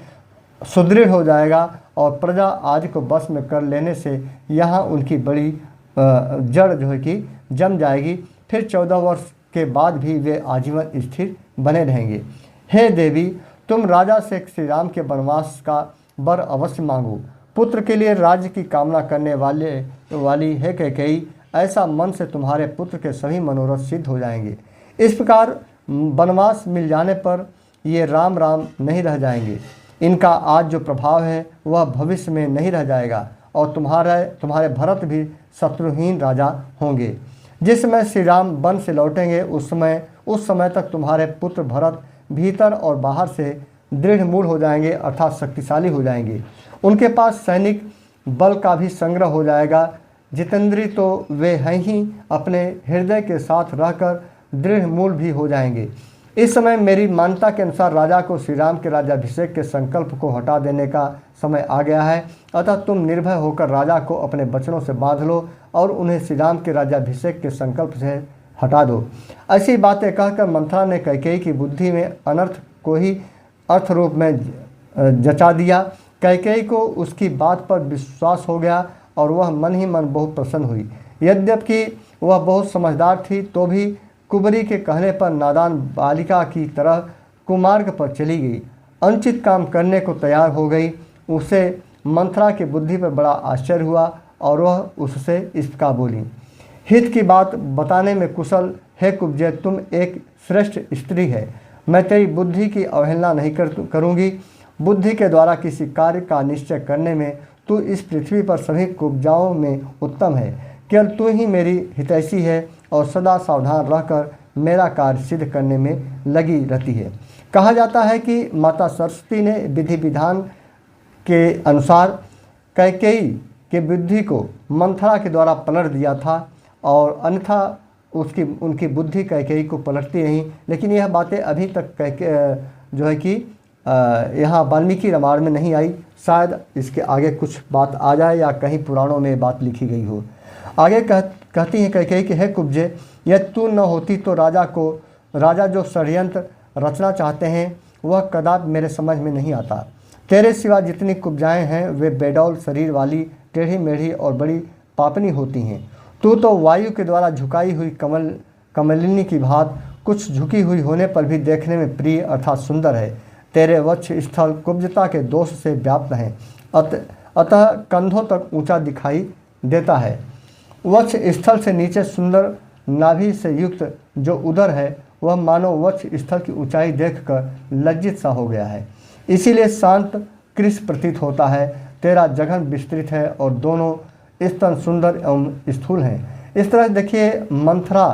सुदृढ़ हो जाएगा और प्रजा आदि को बस में कर लेने से यहाँ उनकी बड़ी जड़ जो है कि जम जाएगी। फिर 14 वर्ष के बाद भी वे आजीवन स्थिर बने रहेंगे। हे देवी, तुम राजा से श्री राम के वनवास का वर अवश्य मांगो। पुत्र के लिए राज्य की कामना करने वाली है कैकेयी, ऐसा मन से तुम्हारे पुत्र के सभी मनोरथ सिद्ध हो जाएंगे। इस प्रकार वनवास मिल जाने पर ये राम राम नहीं रह जाएंगे। इनका आज जो प्रभाव है वह भविष्य में नहीं रह जाएगा और तुम्हारे भरत भी शत्रुहीन राजा होंगे। जिस समय श्री राम वन से लौटेंगे उस समय तक तुम्हारे पुत्र भरत भीतर और बाहर से दृढ़ मूल हो जाएंगे अर्थात शक्तिशाली हो जाएंगे। उनके पास सैनिक बल का भी संग्रह हो जाएगा। जितेंद्री तो वे हैं ही, अपने हृदय के साथ रहकर दृढ़ मूल भी हो जाएंगे। इस समय मेरी मान्यता के अनुसार राजा को श्री राम के राज्याभिषेक के संकल्प को हटा देने का समय आ गया है। अतः तुम निर्भय होकर राजा को अपने वचनों से बांध लो और उन्हें श्री राम के राज्याभिषेक के संकल्प से हटा दो। ऐसी बातें कहकर मंथरा ने कैकेयी की बुद्धि में अनर्थ को ही अर्थ रूप में जचा दिया। कैकेयी को उसकी बात पर विश्वास हो गया और वह मन ही मन बहुत प्रसन्न हुई। यद्यपि वह बहुत समझदार थी तो भी कुबरी के कहने पर नादान बालिका की तरह कुमार्ग पर चली गई, अनुचित काम करने को तैयार हो गई। उसे मंथरा की बुद्धि पर बड़ा आश्चर्य हुआ और वह उससे इस प्रकार बोली, हित की बात बताने में कुशल है कुब्जे, तुम एक श्रेष्ठ स्त्री है। मैं तेरी बुद्धि की अवहेलना नहीं करूँगी। बुद्धि के द्वारा किसी कार्य का निश्चय करने में तू इस पृथ्वी पर सभी कुब्जाओं में उत्तम है। केवल तू ही मेरी हितैषी है और सदा सावधान रहकर मेरा कार्य सिद्ध करने में लगी रहती है। कहा जाता है कि माता सरस्वती ने विधि विधान के अनुसार कैकेयी के बुद्धि को मंथरा के द्वारा पलट दिया था और अन्यथा उनकी बुद्धि कैकेयी को पलटती रही। लेकिन यह बातें अभी तक जो है कि यहाँ वाल्मीकि रामायण में नहीं आई। शायद इसके आगे कुछ बात आ जाए या कहीं पुराणों में बात लिखी गई हो। आगे कहती हैं कैकेयी कि हे कुब्जे, यह तू न होती तो राजा जो षड्यंत्र रचना चाहते हैं वह कदापि मेरे समझ में नहीं आता। तेरे सिवा जितनी कुब्जाएँ हैं वे बेडौल शरीर वाली, टेढ़ी मेढ़ी और बड़ी पापनी होती हैं। तू तो वायु के द्वारा झुकाई हुई कमलिनी की भांति कुछ झुकी हुई होने पर भी देखने में प्रिय अर्थात सुंदर है। तेरे वक्ष स्थल कुब्जता के दोष से व्याप्त हैं, अतः कंधों तक ऊंचा दिखाई देता है। वक्ष स्थल से नीचे सुंदर नाभि से युक्त जो उदर है वह मानो वक्ष स्थल की ऊंचाई देखकर लज्जित सा हो गया है, इसीलिए शांत कृश प्रतीत होता है। तेरा जघन विस्तृत है और दोनों स्तन सुंदर एवं स्थूल हैं। इस तरह देखिए मंथरा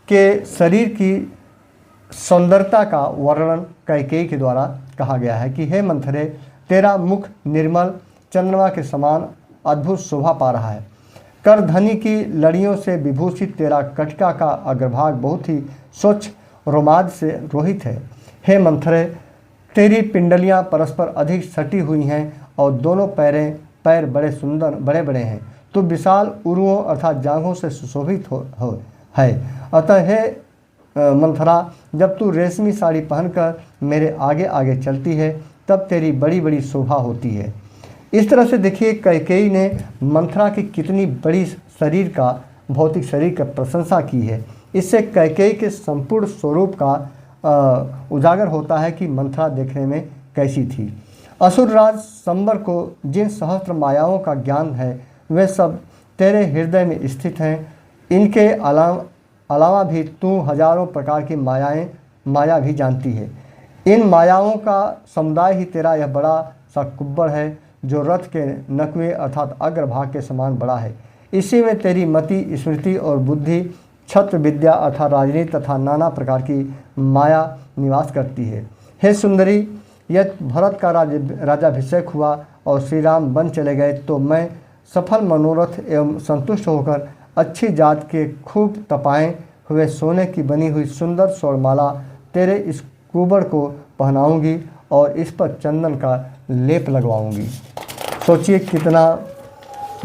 के शरीर की सौंदर्यता का वर्णन कैकेयी के द्वारा कहा गया है कि हे मंथरे, तेरा मुख निर्मल चंद्रमा के समान अद्भुत शोभा पा रहा है। करधनी की लड़ियों से विभूषित तेरा कटिका का अग्रभाग बहुत ही स्वच्छ रोमांच से रोहित है। हे मंथरे, तेरी पिंडलियां परस्पर अधिक सटी हुई हैं और दोनों पैर बड़े सुंदर बड़े बड़े हैं। तो विशाल उरुओं अर्थात जांघों से सुशोभित है। अतः हे मंथरा, जब तू रेशमी साड़ी पहनकर मेरे आगे आगे चलती है तब तेरी बड़ी बड़ी शोभा होती है। इस तरह से देखिए कैकेयी ने मंथरा की कितनी बड़ी शरीर का भौतिक शरीर की प्रशंसा की है। इससे कैकेयी के संपूर्ण स्वरूप का उजागर होता है कि मंथरा देखने में कैसी थी। असुरराज संबर को जिन सहस्त्र मायाओं का ज्ञान है वे सब तेरे हृदय में स्थित हैं। इनके अलावा भी तू हजारों प्रकार की माया भी जानती है। इन मायाओं का समुदाय ही तेरा यह बड़ा सा कुब्बड़ है जो रथ के नकवे अर्थात अग्रभाग के समान बड़ा है। इसी में तेरी मति, स्मृति और बुद्धि, छत्र विद्या अर्थात राजनीति तथा नाना प्रकार की माया निवास करती है। हे सुंदरी, यदि भरत का राजाभिषेक हुआ और श्री राम वन चले गए तो मैं सफल मनोरथ एवं संतुष्ट होकर अच्छी जात के खूब तपाए हुए सोने की बनी हुई सुंदर स्वरमाला तेरे इस कुबड़ को पहनाऊंगी और इस पर चंदन का लेप लगवाऊंगी। सोचिए कितना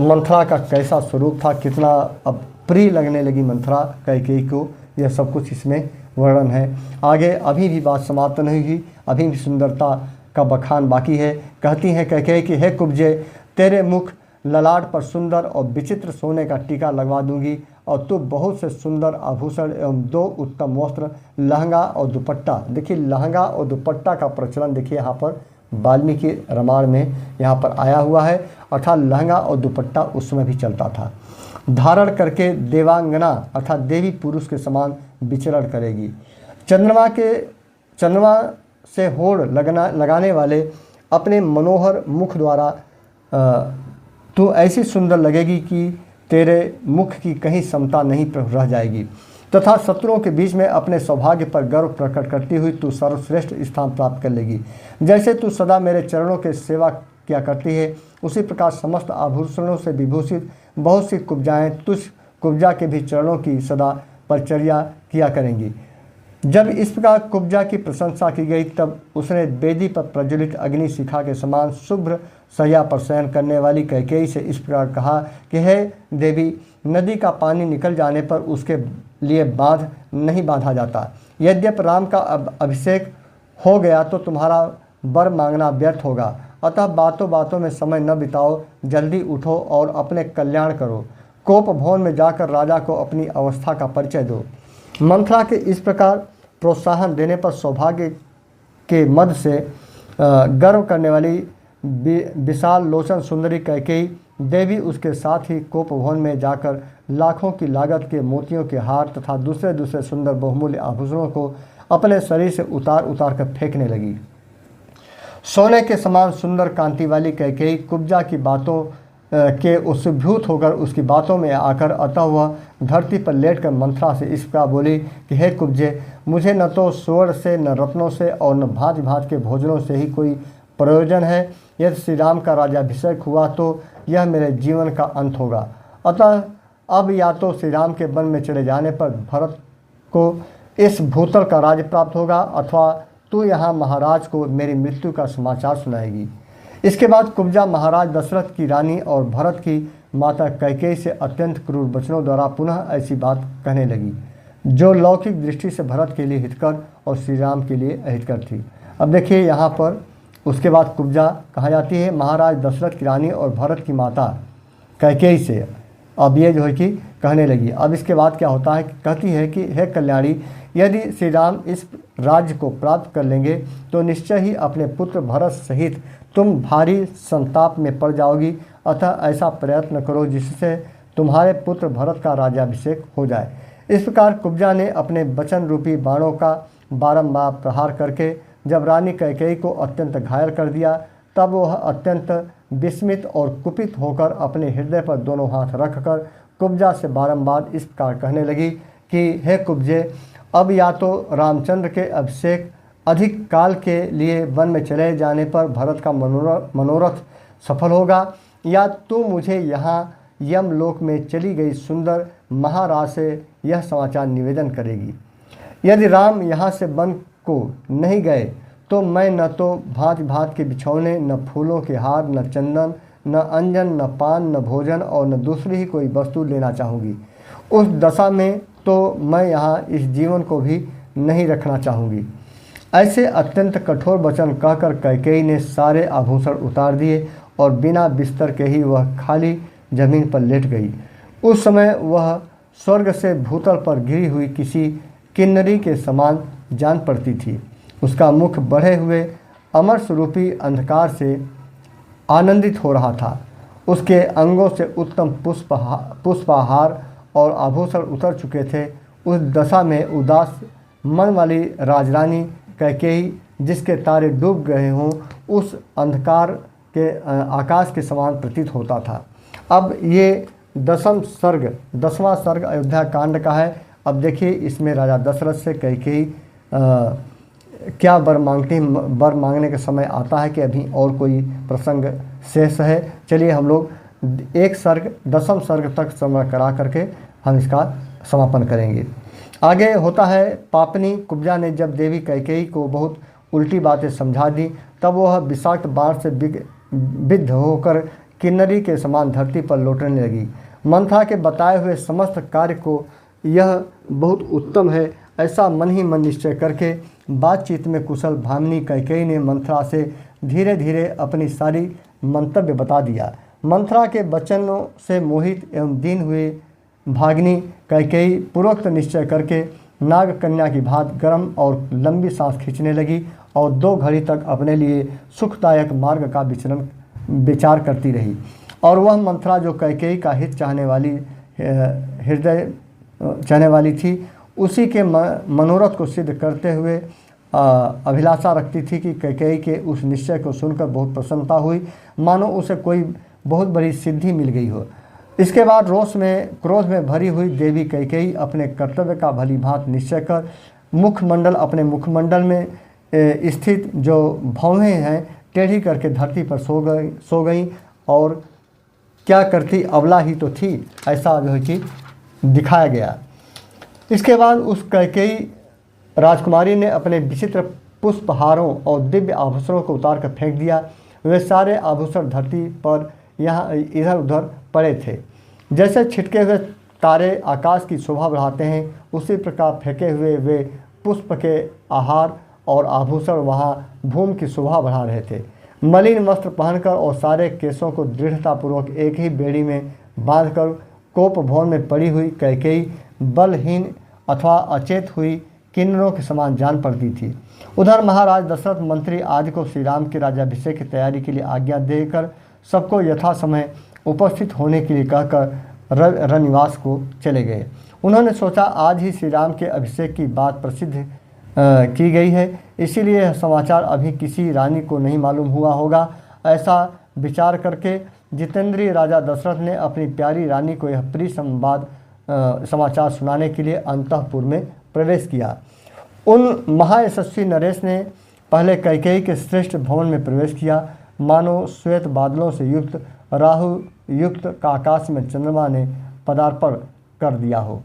मंथरा का कैसा स्वरूप था, कितना अब प्रिय लगने लगी मंथरा कैकेयी को। यह सब कुछ इसमें वर्णन है। आगे अभी भी बात समाप्त नहीं हुई, अभी भी सुंदरता का बखान बाकी है। कहती हैं कैकेयी कि हे कुब्जे, तेरे मुख ललाट पर सुंदर और विचित्र सोने का टीका लगवा दूंगी और तू बहुत से सुंदर आभूषण एवं 2 उत्तम वस्त्र, लहंगा और दुपट्टा। देखिए लहंगा और दुपट्टा का प्रचलन देखिए यहाँ पर वाल्मीकि रामायण में यहाँ पर आया हुआ है, अर्थात लहंगा और दुपट्टा उस समय भी चलता था। धारण करके देवांगना अर्थात देवी पुरुष के समान विचरण करेगी। चंद्रमा से होड़ लगाने वाले अपने मनोहर मुख द्वारा तू ऐसी सुंदर लगेगी कि तेरे मुख की कहीं समता नहीं रह जाएगी तथा शत्रुओं के बीच में अपने सौभाग्य पर गर्व प्रकट करती हुई तू सर्वश्रेष्ठ स्थान प्राप्त कर लेगी। जैसे तू सदा मेरे चरणों के सेवा किया करती है उसी प्रकार समस्त आभूषणों से विभूषित बहुत सी कुब्जाएँ तुझ कुब्जा के भी चरणों की सदा परिचर्या किया करेंगी। जब इस प्रकार कुब्जा की प्रशंसा की गई तब उसने वेदी पर प्रज्वलित अग्नि शिखा के समान शुभ्र शैया पर शयन करने वाली कैकेयी से इस प्रकार कहा कि हे देवी, नदी का पानी निकल जाने पर उसके लिए बांध नहीं बांधा जाता। यद्यपि राम का अभिषेक हो गया तो तुम्हारा वर मांगना व्यर्थ होगा। अतः बातों बातों में समय न बिताओ, जल्दी उठो और अपने कल्याण करो। कोप भवन में जाकर राजा को अपनी अवस्था का परिचय दो। मंथरा के इस प्रकार प्रोत्साहन देने पर सौभाग्य के मद से गर्व करने वाली विशाल लोचन सुंदरी कैकेयी देवी उसके साथ ही कोप भवन में जाकर लाखों की लागत के मोतियों के हार तथा दूसरे दूसरे सुंदर बहुमूल्य आभूषणों को अपने शरीर से उतार कर फेंकने लगी। सोने के समान सुंदर कांति वाली कैकेयी कुब्जा की बातों के उद्भूत होकर उसकी बातों में आकर अतः वह धरती पर लेटकर मंथरा से इस प्रकार बोली कि हे कुब्जे, मुझे न तो स्वर्ण से न रत्नों से और न भांति भांति के भोजनों से ही कोई प्रयोजन है। यदि श्री राम का राज्याभिषेक हुआ तो यह मेरे जीवन का अंत होगा। अतः अब या तो श्री राम के वन में चले जाने पर भरत को इस भूतल का राज्य प्राप्त होगा अथवा तू यहाँ महाराज को मेरी मृत्यु का समाचार सुनाएगी। इसके बाद कुब्जा महाराज दशरथ की रानी और भरत की माता कैकेयी से अत्यंत क्रूर वचनों द्वारा पुनः ऐसी बात कहने लगी जो लौकिक दृष्टि से भरत के लिए हितकर और श्री राम के लिए अहितकर थी। अब देखिए यहाँ पर उसके बाद कुब्जा कहा जाती है महाराज दशरथ की रानी और भरत की माता कैकेयी से अब ये जो है कि कहने लगी। अब इसके बाद क्या होता है, कहती है कि हे कल्याणी, यदि श्री राम इस राज्य को प्राप्त कर लेंगे तो निश्चय ही अपने पुत्र भरत सहित तुम भारी संताप में पड़ जाओगी। अतः ऐसा प्रयत्न करो जिससे तुम्हारे पुत्र भरत का राज्याभिषेक हो जाए। इस प्रकार कुब्जा ने अपने वचन रूपी बाणों का बारंबार प्रहार करके जब रानी कैकेयी को अत्यंत घायल कर दिया, तब वह अत्यंत विस्मित और कुपित होकर अपने हृदय पर दोनों हाथ रखकर कुब्जा से बारंबार इस प्रकार कहने लगी कि हे कुब्जे, अब या तो रामचंद्र के अभिषेक अधिक काल के लिए वन में चले जाने पर भरत का मनोरथ सफल होगा, या तू मुझे यहाँ यमलोक में चली गई सुंदर महाराज से यह समाचार निवेदन करेगी। यदि राम यहाँ से वन को नहीं गए तो मैं न तो भांति भांति के बिछौने, न फूलों के हार, न चंदन, न अंजन, न पान, न भोजन और न दूसरी ही कोई वस्तु लेना चाहूँगी। उस दशा में तो मैं यहाँ इस जीवन को भी नहीं रखना चाहूँगी। ऐसे अत्यंत कठोर वचन कहकर कैकेयी ने सारे आभूषण उतार दिए और बिना बिस्तर के ही वह खाली जमीन पर लेट गई। उस समय वह स्वर्ग से भूतल पर गिरी हुई किसी किन्नरी के समान जान पड़ती थी। उसका मुख बढ़े हुए अमर स्वरूपी अंधकार से आनंदित हो रहा था। उसके अंगों से उत्तम पुष्पहार और आभूषण उतर चुके थे। उस दशा में उदास मन वाली राजरानी कैकेयी, जिसके तारे डूब गए हों, उस अंधकार के आकाश के समान प्रतीत होता था। अब ये 10वां सर्ग अयोध्या कांड का है। अब देखिए इसमें राजा दशरथ से कैकेयी क्या वर मांगती, वर मांगने का समय आता है कि अभी और कोई प्रसंग शेष है। चलिए हम लोग एक सर्ग 10वां सर्ग तक समय करा करके हम इसका समापन करेंगे। आगे होता है, पापनी कुब्जा ने जब देवी कैकेयी को बहुत उल्टी बातें समझा दी, तब वह विषाक्त बाण से विद्ध होकर किन्नरी के समान धरती पर लौटने लगी। मंथरा के बताए हुए समस्त कार्य को यह बहुत उत्तम है, ऐसा मन ही मन निश्चय करके बातचीत में कुशल भामिनी कैकेयी ने मंथरा से धीरे धीरे अपनी सारी मंतव्य बता दिया। मंथरा के वचनों से मोहित एवं दीन हुए भागिनी कैकेयी पूर्वोक्त निश्चय करके नाग कन्या की भांति गर्म और लंबी सांस खींचने लगी और 2 घड़ी तक अपने लिए सुखदायक मार्ग का विचार करती रही। और वह मंथरा जो कैकेयी का हित चाहने वाली थी, उसी के मनोरथ को सिद्ध करते हुए अभिलाषा रखती थी कि कैकेयी के उस निश्चय को सुनकर बहुत प्रसन्नता हुई, मानो उसे कोई बहुत बड़ी सिद्धि मिल गई हो। इसके बाद क्रोध में भरी हुई देवी कैकेयी अपने कर्तव्य का भली भांति निश्चय कर अपने मुखमंडल में स्थित जो भौहें हैं टेढ़ी करके धरती पर सो गई और क्या करती, अबला ही तो थी, ऐसा जो है कि दिखाया गया। इसके बाद उस कैकेयी राजकुमारी ने अपने विचित्र पुष्पहारों और दिव्य आभूषणों को उतार कर फेंक दिया। वे सारे आभूषण धरती पर यहाँ इधर उधर पड़े थे। जैसे छिटके हुए तारे आकाश की शोभा बढ़ाते हैं, उसी प्रकार फेंके हुए वे पुष्प के आहार और आभूषण वहाँ भूमि की शोभा बढ़ा रहे थे। मलिन वस्त्र पहनकर और सारे केसों को दृढ़तापूर्वक एक ही बेड़ी में बांधकर कोप भवन में पड़ी हुई कैकेयी बलहीन अथवा अचेत हुई किन्नरों के समान जान पड़ती थी। उधर महाराज दशरथ मंत्री आदि को श्री राम के राज्याभिषेक की तैयारी के लिए आज्ञा देकर सबको यथा समय उपस्थित होने के लिए कहकर रनिवास को चले गए। उन्होंने सोचा आज ही श्री राम के अभिषेक की बात प्रसिद्ध की गई है, इसीलिए यह समाचार अभी किसी रानी को नहीं मालूम हुआ होगा। ऐसा विचार करके जितेंद्रीय राजा दशरथ ने अपनी प्यारी रानी को यह प्रिय समाचार सुनाने के लिए अंतःपुर में प्रवेश किया। उन महायशस्वी नरेश ने पहले कैकेयी के श्रेष्ठ भवन में प्रवेश किया, मानो श्वेत बादलों से युक्त राहु युक्त का आकाश में चंद्रमा ने पदार्पण कर दिया हो।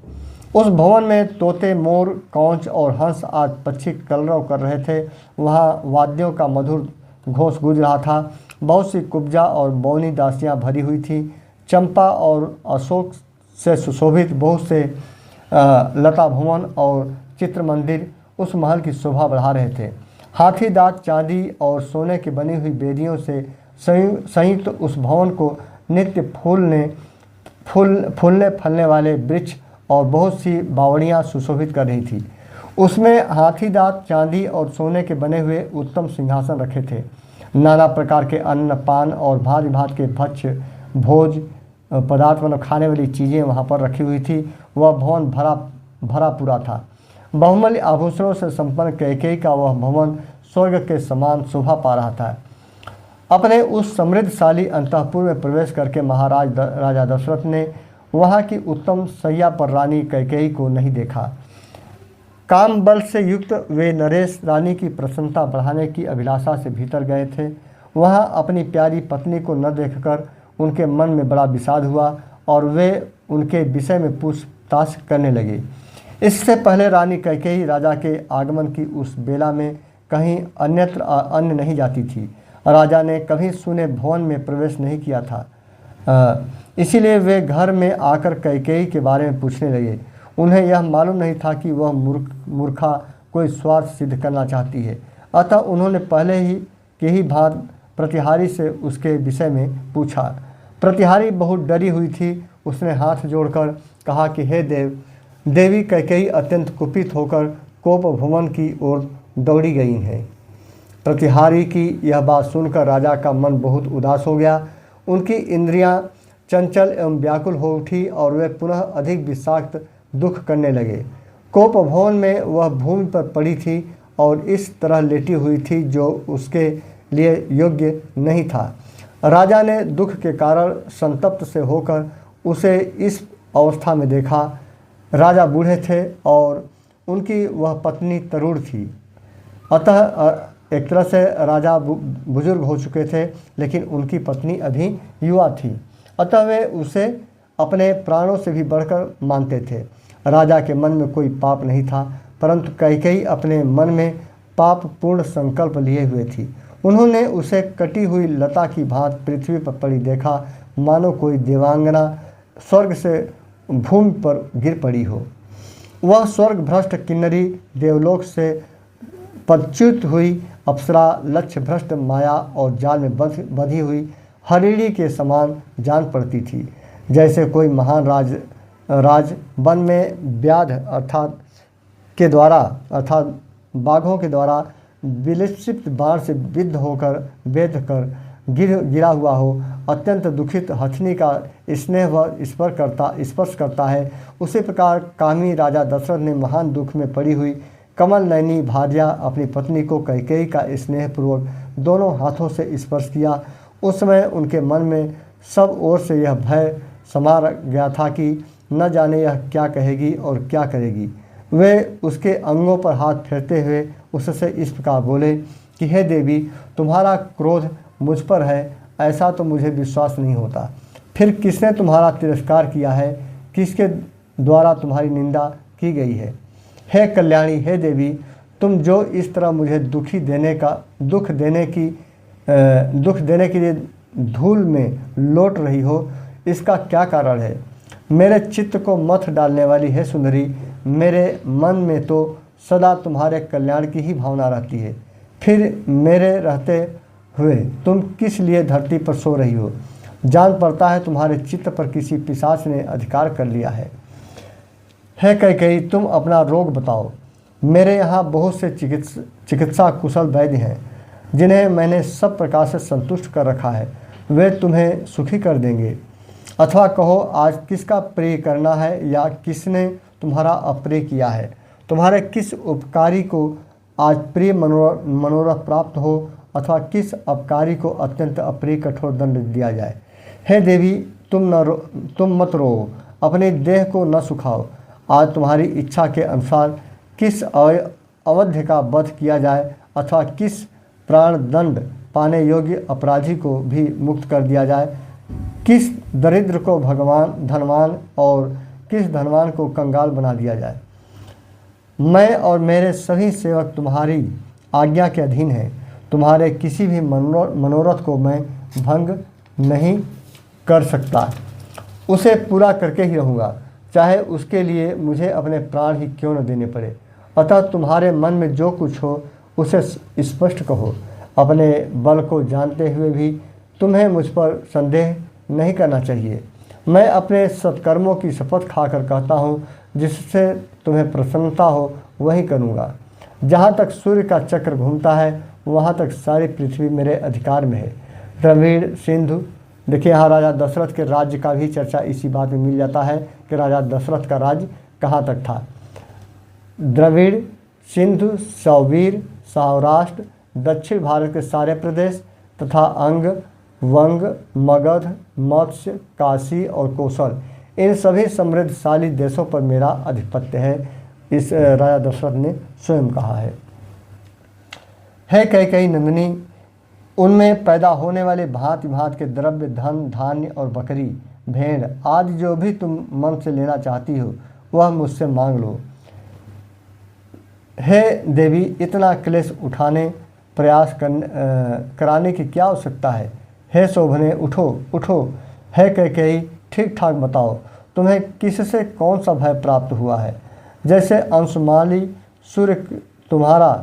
उस भवन में तोते, मोर, कौंच और हंस आदि पक्षी कलरव कर रहे थे। वहाँ वाद्यों का मधुर घोष गूंज रहा था। बहुत सी कुब्जा और बौनी दासियाँ भरी हुई थी। चंपा और अशोक से सुशोभित बहुत से लता भवन और चित्र मंदिर उस महल की शोभा बढ़ा रहे थे। हाथी दांत, चांदी और सोने की बनी हुई बेदियों से संयुक्त उस भवन को नित्य फूलने फलने वाले वृक्ष और बहुत सी बावड़ियाँ सुशोभित कर रही थी। उसमें हाथी दांत, चांदी और सोने के बने हुए उत्तम सिंहासन रखे थे। नाना प्रकार के अन्न, पान और भांति भांति के भक्ष्य भोज पदार्थ मतलब खाने वाली चीज़ें वहाँ पर रखी हुई थी। वह भवन भरा पूरा था। बहुमूल्य आभूषणों से संपन्न कैकेयी का वह भवन स्वर्ग के समान शोभा पा रहा था। अपने उस समृद्धशाली अंतःपुर में प्रवेश करके राजा दशरथ ने वहाँ की उत्तम शैया पर रानी कैकेयी को नहीं देखा। काम बल से युक्त वे नरेश रानी की प्रसन्नता बढ़ाने की अभिलाषा से भीतर गए थे। वहाँ अपनी प्यारी पत्नी को न देखकर उनके मन में बड़ा विषाद हुआ और वे उनके विषय में पूछताछ करने लगे। इससे पहले रानी कैकेयी राजा के आगमन की उस बेला में कहीं अन्यत्र अन्य नहीं जाती थी। राजा ने कभी सुने भवन में प्रवेश नहीं किया था। इसीलिए वे घर में आकर कैकेयी के बारे में पूछने लगे। उन्हें यह मालूम नहीं था कि वह मूर्खा कोई स्वार्थ सिद्ध करना चाहती है। अतः उन्होंने पहले ही के ही भांति प्रतिहारी से उसके विषय में पूछा। प्रतिहारी बहुत डरी हुई थी। उसने हाथ जोड़कर कहा कि हे देवी कैकेयी अत्यंत कुपित होकर कोप भवन की ओर दौड़ी गई हैं। प्रतिहारी की यह बात सुनकर राजा का मन बहुत उदास हो गया। उनकी इंद्रियां चंचल एवं व्याकुल हो उठी और वे पुनः अधिक विषाक्त दुख करने लगे। कोप भवन में वह भूमि पर पड़ी थी और इस तरह लेटी हुई थी जो उसके लिए योग्य नहीं था। राजा ने दुख के कारण संतप्त से होकर उसे इस अवस्था में देखा। राजा बूढ़े थे और उनकी वह पत्नी तरुण थी। अतः एक तरह से राजा बुजुर्ग हो चुके थे, लेकिन उनकी पत्नी अभी युवा थी। अतः वे उसे अपने प्राणों से भी बढ़कर मानते थे। राजा के मन में कोई पाप नहीं था, परंतु कैकेयी अपने मन में पाप पूर्ण संकल्प लिए हुए थी। उन्होंने उसे कटी हुई लता की भांति पृथ्वी पर पड़ी देखा, मानो कोई देवांगना स्वर्ग से भूमि पर गिर पड़ी हो। वह स्वर्ग भ्रष्ट किन्नरी देवलोक से पदच्युत हुई अप्सरा लक्ष्य भ्रष्ट माया और जाल में बंधी हुई हरिणी के समान जान पड़ती थी। जैसे कोई महान राज वन में व्याध अर्थात बाघों के द्वारा विलक्षित बाण से विद्ध होकर वेध कर गिरा हुआ हो। अत्यंत दुखित हथनी का स्नेह व स्पर्श करता है, उसी प्रकार कामी राजा दशरथ ने महान दुख में पड़ी हुई कमल नयनी भार्या अपनी पत्नी को कैकेयी का स्नेहपूर्वक दोनों हाथों से स्पर्श किया। उस समय उनके मन में सब ओर से यह भय समा गया था कि न जाने यह क्या कहेगी और क्या करेगी। वे उसके अंगों पर हाथ फेरते हुए उससे इस प्रकार बोले कि हे देवी, तुम्हारा क्रोध मुझ पर है, ऐसा तो मुझे विश्वास नहीं होता। फिर किसने तुम्हारा तिरस्कार किया है? किसके द्वारा तुम्हारी निंदा की गई है? हे कल्याणी, हे देवी, तुम जो इस तरह मुझे दुख देने के लिए धूल में लौट रही हो, इसका क्या कारण है? मेरे चित्त को मथ डालने वाली है सुंदरी, मेरे मन में तो सदा तुम्हारे कल्याण की ही भावना रहती है। फिर मेरे रहते हुए तुम किस लिए धरती पर सो रही हो? जान पड़ता है तुम्हारे चित्त पर किसी पिशाच ने अधिकार कर लिया है। है कैकेयी, तुम अपना रोग बताओ। मेरे यहाँ बहुत से चिकित्सा कुशल वैद्य हैं, जिन्हें मैंने सब प्रकार से संतुष्ट कर रखा है। वे तुम्हें सुखी कर देंगे। अथवा कहो, आज किसका प्रिय करना है या किसने तुम्हारा अप्रिय किया है? तुम्हारे किस उपकारी को आज प्रिय मनोरथ प्राप्त हो अथवा किस अपकारी को अत्यंत अप्रिय कठोर दंड दिया जाए। हे देवी, तुम मत रो, अपने देह को न सुखाओ। आज तुम्हारी इच्छा के अनुसार किस अवध्य का वध किया जाए अथवा किस प्राण दंड पाने योग्य अपराधी को भी मुक्त कर दिया जाए। किस दरिद्र को धनवान और किस धनवान को कंगाल बना दिया जाए। मैं और मेरे सभी सेवक तुम्हारी आज्ञा के अधीन हैं। तुम्हारे किसी भी मनोरथ को मैं भंग नहीं कर सकता, उसे पूरा करके ही रहूँगा, चाहे उसके लिए मुझे अपने प्राण ही क्यों न देने पड़े। अतः तुम्हारे मन में जो कुछ हो उसे स्पष्ट कहो। अपने बल को जानते हुए भी तुम्हें मुझ पर संदेह नहीं करना चाहिए। मैं अपने सत्कर्मों की शपथ खाकर कहता हूँ, जिससे तुम्हें प्रसन्नता हो वही करूँगा। जहाँ तक सूर्य का चक्र घूमता है, वहाँ तक सारी पृथ्वी मेरे अधिकार में है। द्रविड़, सिंधु, देखिए यहाँ राजा दशरथ के राज्य का भी चर्चा इसी बात में मिल जाता है कि राजा दशरथ का राज्य कहाँ तक था। द्रविड़, सिंधु, सौवीर, सौराष्ट्र, दक्षिण भारत के सारे प्रदेश तथा अंग, वंग, मगध, मत्स्य, काशी और कौशल, इन सभी समृद्धशाली देशों पर मेरा आधिपत्य है, इस राजा दशरथ ने स्वयं कहा है कैकेयी नंदिनी, उनमें पैदा होने वाले भांति भांति के द्रव्य, धन, धान्य और बकरी, भेड़ आदि जो भी तुम मन से लेना चाहती हो वह मुझसे मांग लो। हे देवी, इतना क्लेश उठाने प्रयास कराने की क्या आवश्यकता है। हे शोभने, उठो उठो। हे कैकेयी, ठीक ठाक बताओ तुम्हें किससे कौन सा भय प्राप्त हुआ है। जैसे अंशुमाली सूर्य तुम्हारा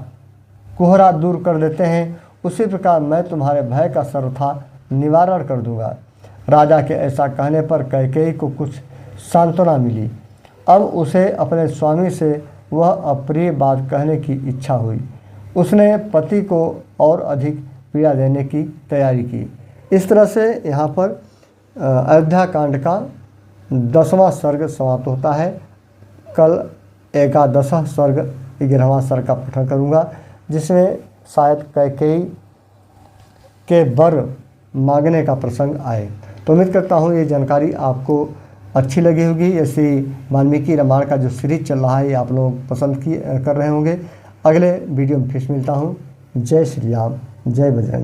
कोहरा दूर कर देते हैं, उसी प्रकार मैं तुम्हारे भय का सर्वथा निवारण कर दूंगा। राजा के ऐसा कहने पर कैकेयी को कुछ सांत्वना मिली। अब उसे अपने स्वामी से वह अप्रिय बात कहने की इच्छा हुई। उसने पति को और अधिक पीड़ा देने की तैयारी की। इस तरह से यहाँ पर अयोध्या कांड का 10वां सर्ग समाप्त होता है। कल 11 सर्ग 11वां सर्ग का पठन करूँगा, जिसमें शायद कैकेयी के वर मांगने का प्रसंग आए। तो उम्मीद करता हूँ ये जानकारी आपको अच्छी लगी होगी। ऐसी वाल्मीकि रामायण का जो सीरीज चल रहा है ये आप लोग पसंद कर रहे होंगे। अगले वीडियो में फिर मिलता हूँ। जय श्री राम, जय बजरंग।